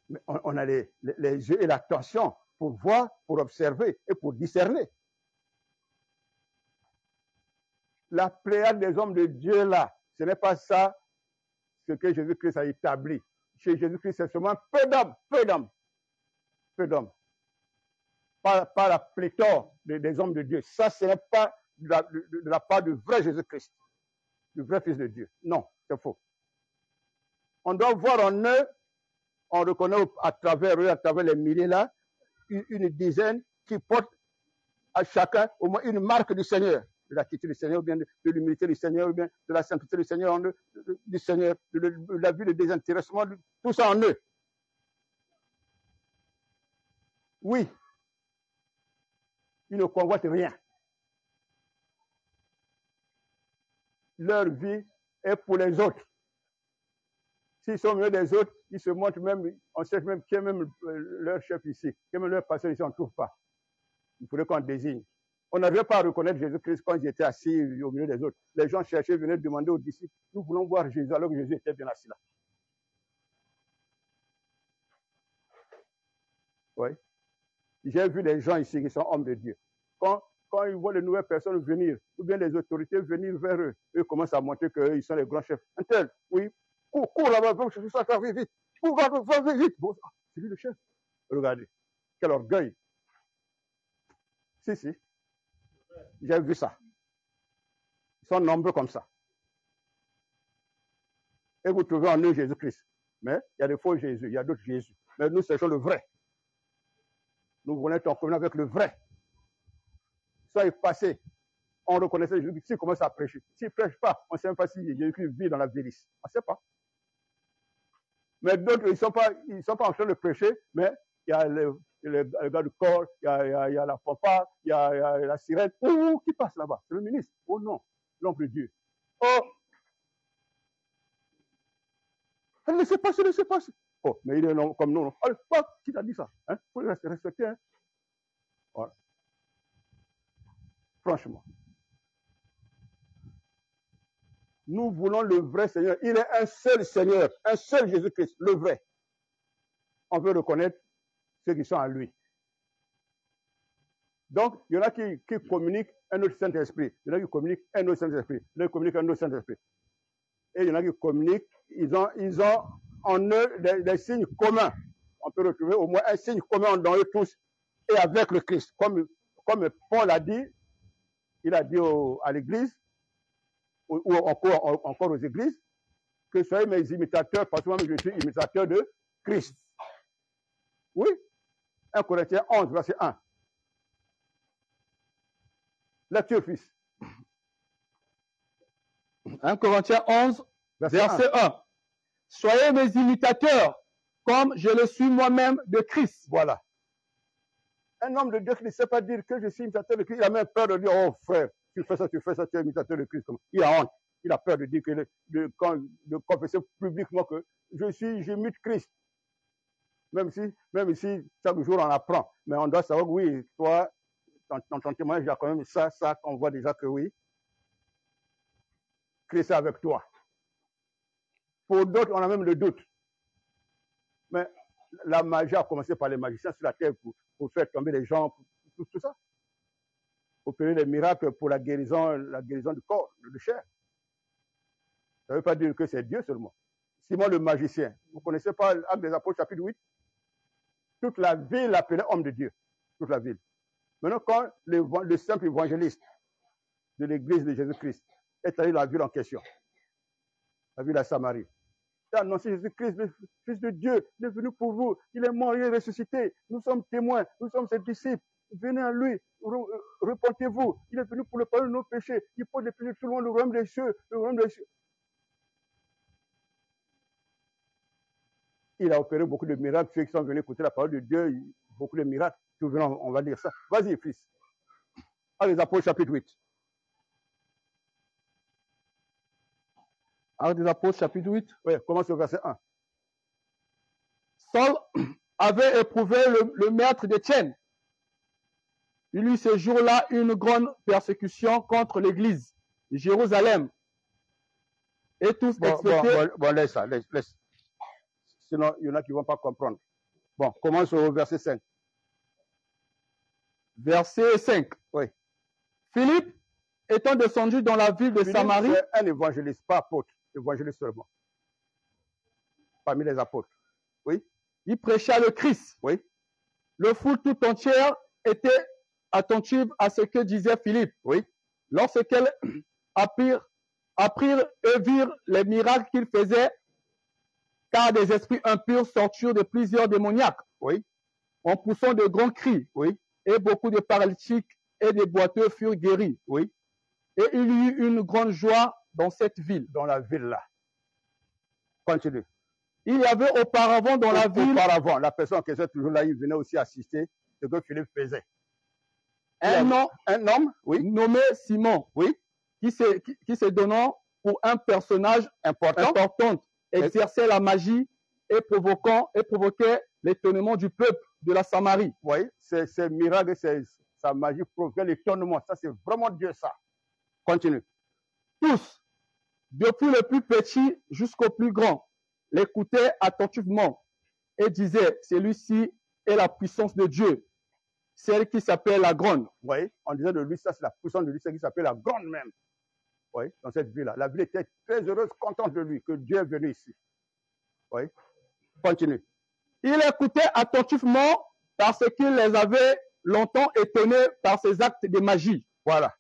Mais on a les yeux et l'attention pour voir, pour observer et pour discerner. La pléiade des hommes de Dieu là, ce n'est pas ça ce que Jésus-Christ a établi. Chez Jésus-Christ, c'est seulement peu d'hommes. Pas la pléthore des hommes de Dieu. Ça, ce n'est pas de la part du vrai Jésus-Christ, du vrai Fils de Dieu. Non, c'est faux. On doit voir en eux, on reconnaît à travers eux, à travers les milliers là, une dizaine qui portent à chacun au moins une marque du Seigneur, de l'attitude du Seigneur, ou bien de l'humilité du Seigneur, ou bien de la simplicité du Seigneur, du Seigneur, de la vue de désintéressement, tout ça en eux. Oui, ils ne convoitent rien. Leur vie est pour les autres. S'ils sont mieux des autres, ils se montrent même, on sait même qui est même leur chef ici, qui est même leur pasteur ici, on ne trouve pas. Il faudrait qu'on désigne. On n'arrivait pas à reconnaître Jésus-Christ quand il était assis au milieu des autres. Les gens cherchaient, venaient demander aux disciples, nous voulons voir Jésus, alors que Jésus était bien assis là. Oui. J'ai vu des gens ici qui sont hommes de Dieu. Quand ils voient les nouvelles personnes venir, ou bien les autorités venir vers eux, eux commencent à montrer qu'ils sont les grands chefs. Un tel, oui, cours là-bas, ça va vite. Va vite. Bon, c'est lui le chef. Regardez, quel orgueil. Si. J'ai vu ça. Ils sont nombreux comme ça. Et vous trouvez en eux Jésus-Christ. Mais il y a des faux Jésus, il y a d'autres Jésus. Mais nous cherchons le vrai. Nous voulons être en communion avec le vrai. Ça est passé. On reconnaissait Jésus-Christ. S'il commence à prêcher. S'il ne prêche pas, on ne sait même pas si Jésus-Christ vit dans la vérité. On ne sait pas. Mais d'autres, ils ne sont pas en train de prêcher, mais il y a le gars du corps, il y a la fanfare, il y a la sirène. Oh, qui passe là-bas? C'est le ministre. Oh non, l'homme de Dieu. Oh, laissez passer. Oh, mais il est comme nous. Oh, qui t'a dit ça? Il faut le respecter. Hein? Voilà. Franchement. Nous voulons le vrai Seigneur. Il est un seul Seigneur, un seul Jésus-Christ, le vrai. On veut reconnaître ceux qui sont à lui. Donc, il y en a qui communiquent un autre Saint-Esprit. Il y en a qui communiquent un autre Saint-Esprit. Il y en a qui communiquent un autre Saint-Esprit. Et il y en a qui communiquent, ils ont en eux des signes communs. On peut retrouver au moins un signe commun dans eux tous et avec le Christ. Comme Paul a dit, il a dit à l'Église, ou encore aux églises, que soyez mes imitateurs, parce que moi je suis imitateur de Christ. Oui, 1 Corinthiens 11, verset 1. Lecture, fils. 1 Corinthiens 11, verset 1. Soyez mes imitateurs, comme je le suis moi-même de Christ. Voilà. Un homme de Dieu qui ne sait pas dire que je suis imitateur de Christ, il a même peur de dire, oh frère, tu fais ça, tu es imitateur de Christ. Il a honte. Il a peur de dire de confesser publiquement que j'imite Christ. Même si chaque jour on apprend. Mais on doit savoir que oui, toi, dans ton témoignage, il y a quand même ça, qu'on voit déjà que oui, Christ est avec toi. Pour d'autres, on a même le doute. Mais la magie a commencé par les magiciens sur la terre pour faire tomber les gens, tout ça. Opérer des miracles pour la guérison du corps, de chair. Ça ne veut pas dire que c'est Dieu seulement. Simon le magicien, vous ne connaissez pas l'Acte des Apôtres, chapitre 8? Toute la ville l'appelait homme de Dieu. Toute la ville. Maintenant, quand le simple évangéliste de l'église de Jésus-Christ est allé dans la ville en question, la ville à Samarie, il a annoncé Jésus-Christ, le Fils de Dieu, il est venu pour vous, il est mort, il est ressuscité, nous sommes témoins, nous sommes ses disciples, venez à lui, repentez-vous, il est venu pour le pardon de nos péchés, il porte les péchés tout le monde, le royaume des cieux, le royaume des cieux. Il a opéré beaucoup de miracles, ceux qui sont venus écouter la parole de Dieu, beaucoup de miracles, on va dire ça. Vas-y, fils. Actes des Apôtres, chapitre 8. Actes des Apôtres, chapitre 8. Oui, commence au verset 1. Saul avait éprouvé le maître d'Étienne Il y eut ce jour-là une grande persécution contre l'église de Jérusalem. Et tous expectaient. Laisse ça, laisse. Sinon, il y en a qui ne vont pas comprendre. Bon, commence au verset 5. Verset 5. Oui. Philippe, étant descendu dans la ville de Samarie. C'est un évangéliste, pas apôtre, évangéliste seulement. Parmi les apôtres. Oui. Il prêcha le Christ. Oui. Le foule tout entière était attentive à ce que disait Philippe. Oui. Lorsqu'elles apprirent et virent les miracles qu'il faisait, car des esprits impurs sortirent de plusieurs démoniaques. Oui. En poussant de grands cris. Oui. Et beaucoup de paralytiques et des boiteux furent guéris. Oui. Et il y eut une grande joie dans cette ville. Dans la ville là. Continue. Il y avait auparavant dans la ville. Auparavant, la personne qui était toujours là, il venait aussi assister ce que Philippe faisait. Un homme, oui, nommé Simon, oui, qui se donnant pour un personnage important, exerçait la magie et provoquait l'étonnement du peuple de la Samarie. Oui, ces miracles, sa magie provoquait l'étonnement. Ça, c'est vraiment Dieu, ça. Continue. Tous, depuis le plus petit jusqu'au plus grand, l'écoutaient attentivement et disaient, celui-ci est la puissance de Dieu, celle qui s'appelle la grande. Oui, on disait de lui, ça c'est la puissance de lui, celle qui s'appelle la grande même. Oui, dans cette ville-là. La ville était très heureuse, contente de lui, que Dieu est venu ici. Oui, continue. Il écoutait attentivement parce qu'il les avait longtemps étonnés par ses actes de magie. Voilà.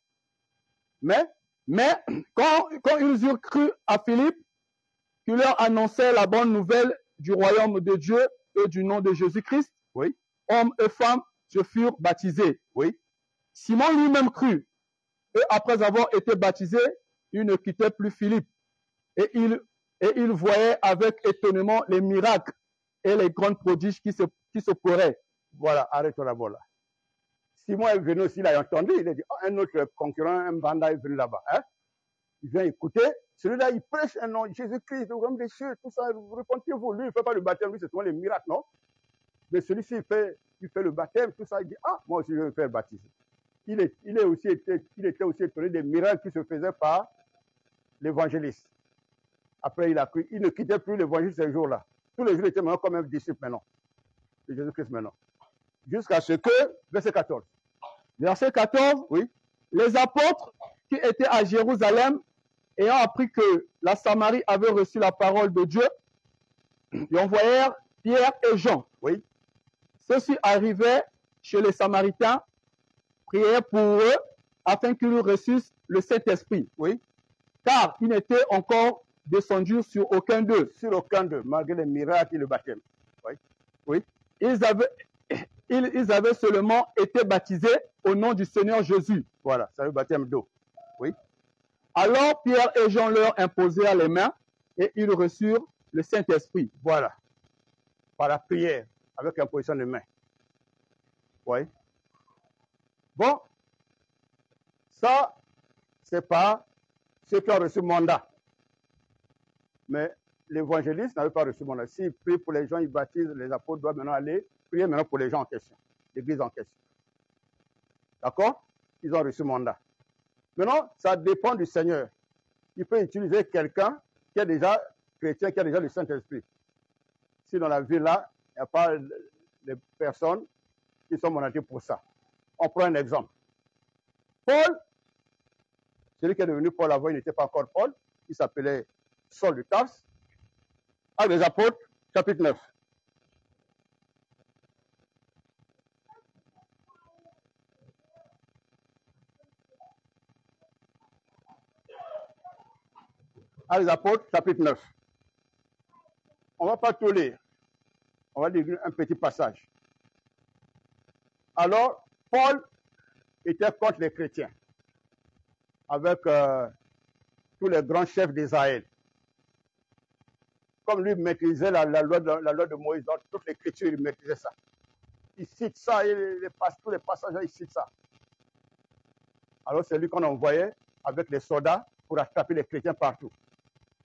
Mais quand ils eurent cru à Philippe, qui leur annonçait la bonne nouvelle du royaume de Dieu et du nom de Jésus-Christ, oui, hommes et femmes se furent baptisés. Oui. Simon lui-même crut. Et après avoir été baptisé, il ne quittait plus Philippe. Et il voyait avec étonnement les miracles et les grands prodiges qui s'opéraient. Voilà, arrête-toi là-bas là. Simon est venu aussi, il a entendu, il a dit, oh, un autre concurrent, un banda est venu là-bas. Hein? Il vient écouter, celui-là, il prêche un nom, Jésus-Christ, le royaume des cieux, tout ça, repentez-vous. Lui, il ne fait pas le baptême, lui, c'est souvent les miracles, non? Mais celui-ci, il fait le baptême, tout ça, il dit, ah, moi aussi, je vais me faire baptiser. Il était aussi étonné des miracles qui se faisaient par l'évangéliste. Après, il a cru, il ne quittait plus l'évangile ces jours-là. Tous les jours, il était maintenant comme un disciple maintenant, de Jésus-Christ maintenant. Jusqu'à ce que, verset 14. Verset 14, oui. Les apôtres qui étaient à Jérusalem, ayant appris que la Samarie avait reçu la parole de Dieu, ils envoyèrent Pierre et Jean. Oui. Ceux-ci arrivaient chez les Samaritains, prièrent pour eux, afin qu'ils reçussent le Saint-Esprit. Oui. Car ils n'étaient encore descendus sur aucun d'eux. Sur aucun d'eux, malgré les miracles et le baptême. Oui. Oui. Ils avaient seulement été baptisés au nom du Seigneur Jésus. Voilà, ça veut baptême d'eau. Oui. Alors Pierre et Jean leur imposèrent les mains et ils reçurent le Saint-Esprit. Voilà. Par la prière, avec imposition de main. Oui. Bon. Ça, c'est pas ceux qui ont reçu mandat. Mais l'évangéliste n'avait pas reçu mandat. S'il prie pour les gens, il baptise, les apôtres doivent maintenant aller prier maintenant pour les gens en question, l'église en question. D'accord? Ils ont reçu mandat. Maintenant, ça dépend du Seigneur. Il peut utiliser quelqu'un qui est déjà chrétien, qui a déjà le Saint-Esprit. Si dans la ville-là, il n'y a pas de personnes qui sont mandatées pour ça. On prend un exemple. Paul, celui qui est devenu Paul avant, il n'était pas encore Paul, il s'appelait Saul de Tarse. Actes des Apôtres, chapitre 9. Actes des Apôtres, chapitre 9. On ne va pas tout lire. On va lire un petit passage. Alors, Paul était contre les chrétiens, avec tous les grands chefs d'Israël. Comme lui maîtrisait la loi de Moïse, dans toute l'écriture, il maîtrisait ça. Il cite ça, tous les passages, il cite ça. Alors c'est lui qu'on envoyait avec les soldats pour attraper les chrétiens partout.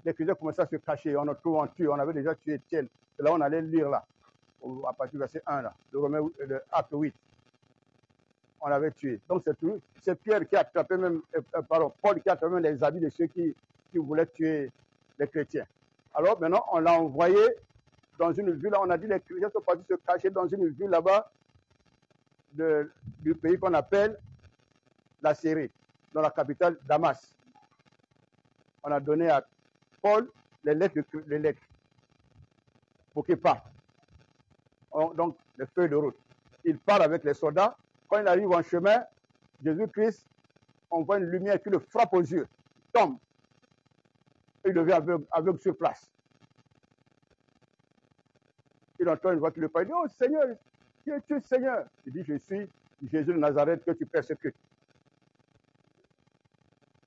Les chrétiens commençaient à se cacher, on a tout tué, on avait déjà tué Étienne. C'est là on allait lire là, à partir du verset 1 là, le Acte 8. on l'avait tué. Donc c'est Pierre qui a attrapé même, Paul qui a attrapé même les habits de ceux qui voulaient tuer les chrétiens. Alors maintenant, on l'a envoyé dans une ville, on a dit les chrétiens sont partis se cacher dans une ville là-bas du pays qu'on appelle la Syrie, dans la capitale Damas. On a donné à Paul les lettres pour qu'il parte. Donc, les feuilles de route. Il part avec les soldats. Quand il arrive en chemin, Jésus-Christ, on voit une lumière qui le frappe aux yeux. Il tombe. Il devient aveugle sur place. Il entend une voix qui le parle. Il dit, oh Seigneur, qui es-tu Seigneur? Il dit, je suis Jésus de Nazareth que tu persécutes.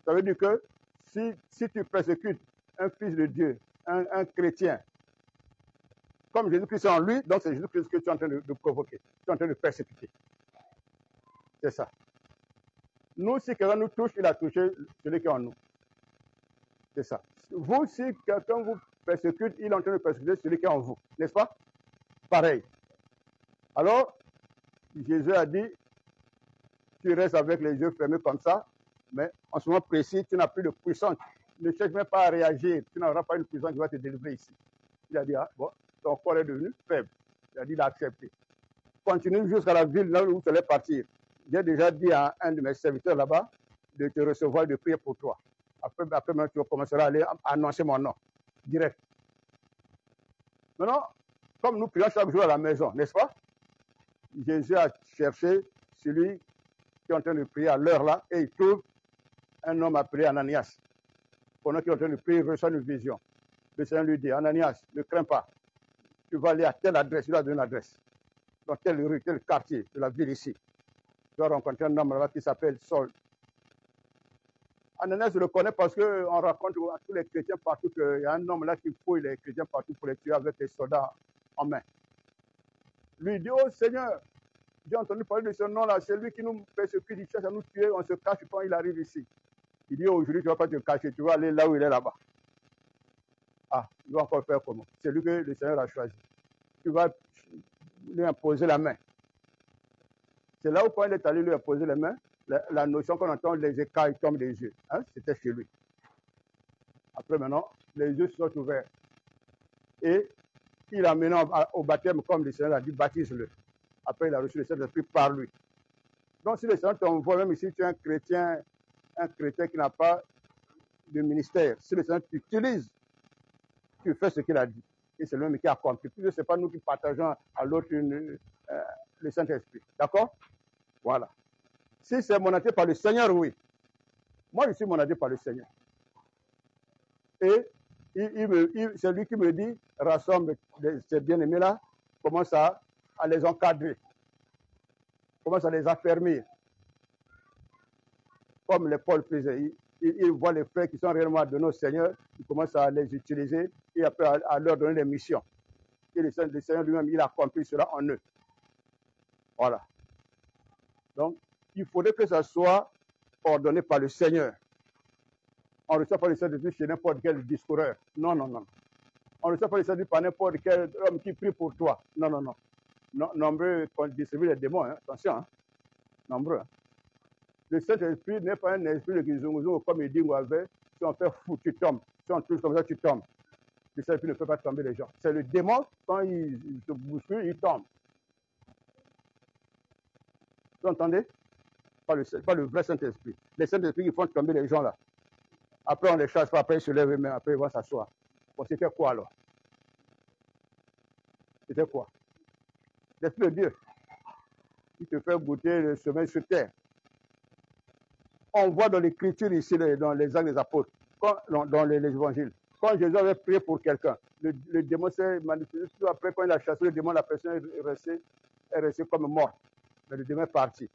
Ça veut dire que si tu persécutes un fils de Dieu, un chrétien, comme Jésus-Christ est en lui, donc c'est Jésus-Christ que tu es en train de provoquer, tu es en train de persécuter. C'est ça. Nous, si quelqu'un nous touche, il a touché celui qui est en nous. C'est ça. Vous, si quelqu'un vous persécute, il est en train de persécuter celui qui est en vous. N'est-ce pas? Pareil. Alors, Jésus a dit, tu restes avec les yeux fermés comme ça, mais en ce moment précis, tu n'as plus de puissance. Ne cherche même pas à réagir. Tu n'auras pas une puissance qui va te délivrer ici. Il a dit, ah, bon, ton corps est devenu faible. Il a dit, il a accepté. Continue jusqu'à la ville là où tu allais partir. J'ai déjà dit à un de mes serviteurs là-bas de te recevoir et de prier pour toi. Après maintenant, tu commenceras à aller annoncer mon nom. Direct. Maintenant, comme nous prions chaque jour à la maison, n'est-ce pas? Jésus a cherché celui qui est en train de prier à l'heure là et il trouve un homme appelé Ananias. Pendant qu'il est en train de prier, il reçoit une vision. Le Seigneur lui dit, Ananias, ne crains pas. Tu vas aller à telle adresse, il a donné une adresse. Dans telle rue, tel quartier de la ville ici. Tu vas rencontrer un homme là-bas qui s'appelle Saul. Ananias le connaît parce qu'on raconte à tous les chrétiens partout qu'il y a un homme là qui fouille les chrétiens partout pour les tuer avec les soldats en main. Lui dit, oh Seigneur, j'ai entendu parler de ce nom-là, c'est lui qui nous persécute, il cherche à nous tuer, on se cache quand il arrive ici. Il dit, aujourd'hui, tu ne vas pas te cacher, tu vas aller là où il est là-bas. Ah, il va encore faire comment? C'est lui que le Seigneur a choisi. Tu vas lui imposer la main. C'est là où quand il est allé lui imposer les mains, la notion qu'on entend, les écailles tombent des yeux. Hein? C'était chez lui. Après maintenant, les yeux se sont ouverts. Et il a mené au baptême, comme le Seigneur a dit, baptise-le. Après, il a reçu le Saint-Esprit par lui. Donc, si le Seigneur t'envoie, même ici, tu es un chrétien qui n'a pas de ministère, si le Seigneur t'utilise, tu fais ce qu'il a dit. Et c'est lui qui a accompli. Puis, ce n'est pas nous qui partageons à l'autre le Saint-Esprit. D'accord? Voilà. Si c'est mandaté par le Seigneur, oui. Moi, je suis mandaté par le Seigneur. Et c'est lui qui me dit, rassemble ces bien-aimés-là, commence à les encadrer, commence à les affermir. Comme les Paul faisaient. Il voit les frères qui sont réellement de nos seigneurs, il commence à les utiliser et après à leur donner des missions. Et le Seigneur lui-même, il a accompli cela en eux. Voilà. Donc, il faudrait que ça soit ordonné par le Seigneur. On ne reçoit pas le Saint-Esprit chez n'importe quel discoureur. Non, non, non. On ne reçoit pas le Saint-Esprit par n'importe quel homme qui prie pour toi. Non, non, non. Nombreux distribuent les démons. Hein. Attention. Hein. Nombreux. Hein. Le Saint-Esprit n'est pas un esprit de Kizunguzo comme il dit Mouave. Si on fait fou, tu tombes. Si on touche comme ça, tu tombes. Le Saint-Esprit ne peut pas tomber les gens. C'est le démon, quand il se bouscule, il tombe. Vous entendez? Pas le vrai Saint-Esprit. Les Saint-Esprit qui font tomber les gens là. Après, on les chasse pas, après ils se lèvent eux-mêmes, après ils vont s'asseoir. Bon, c'était quoi alors? C'était quoi? L'Esprit de Dieu. Il te fait goûter le sommeil sur terre. On voit dans l'Écriture ici, dans les Actes des Apôtres, dans les évangiles, quand Jésus avait prié pour quelqu'un, le démon s'est manifesté. Après, quand il a chassé le démon, la personne est restée comme morte. Mais le démon est parti.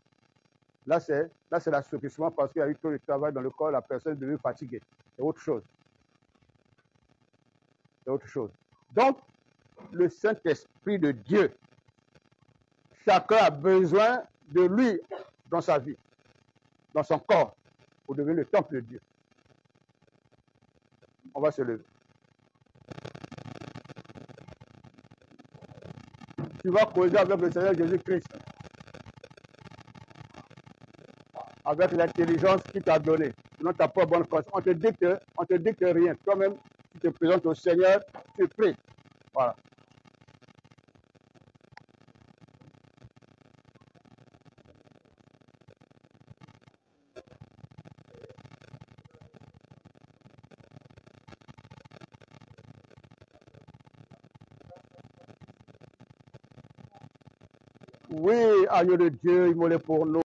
Là, c'est l'assouplissement parce qu'il y a eu trop de travail dans le corps, la personne est devenue fatiguée. C'est autre chose. C'est autre chose. Donc, le Saint-Esprit de Dieu, chacun a besoin de lui dans sa vie, dans son corps, pour devenir le temple de Dieu. On va se lever. Tu vas causer avec le Seigneur Jésus-Christ. avec l'intelligence qu'il t'a donnée. Sinon, tu n'as pas bonne conscience. On te dicte rien. Toi-même, tu te présentes au Seigneur, tu pries. Voilà. Oui, agneau de Dieu, immolé pour nous.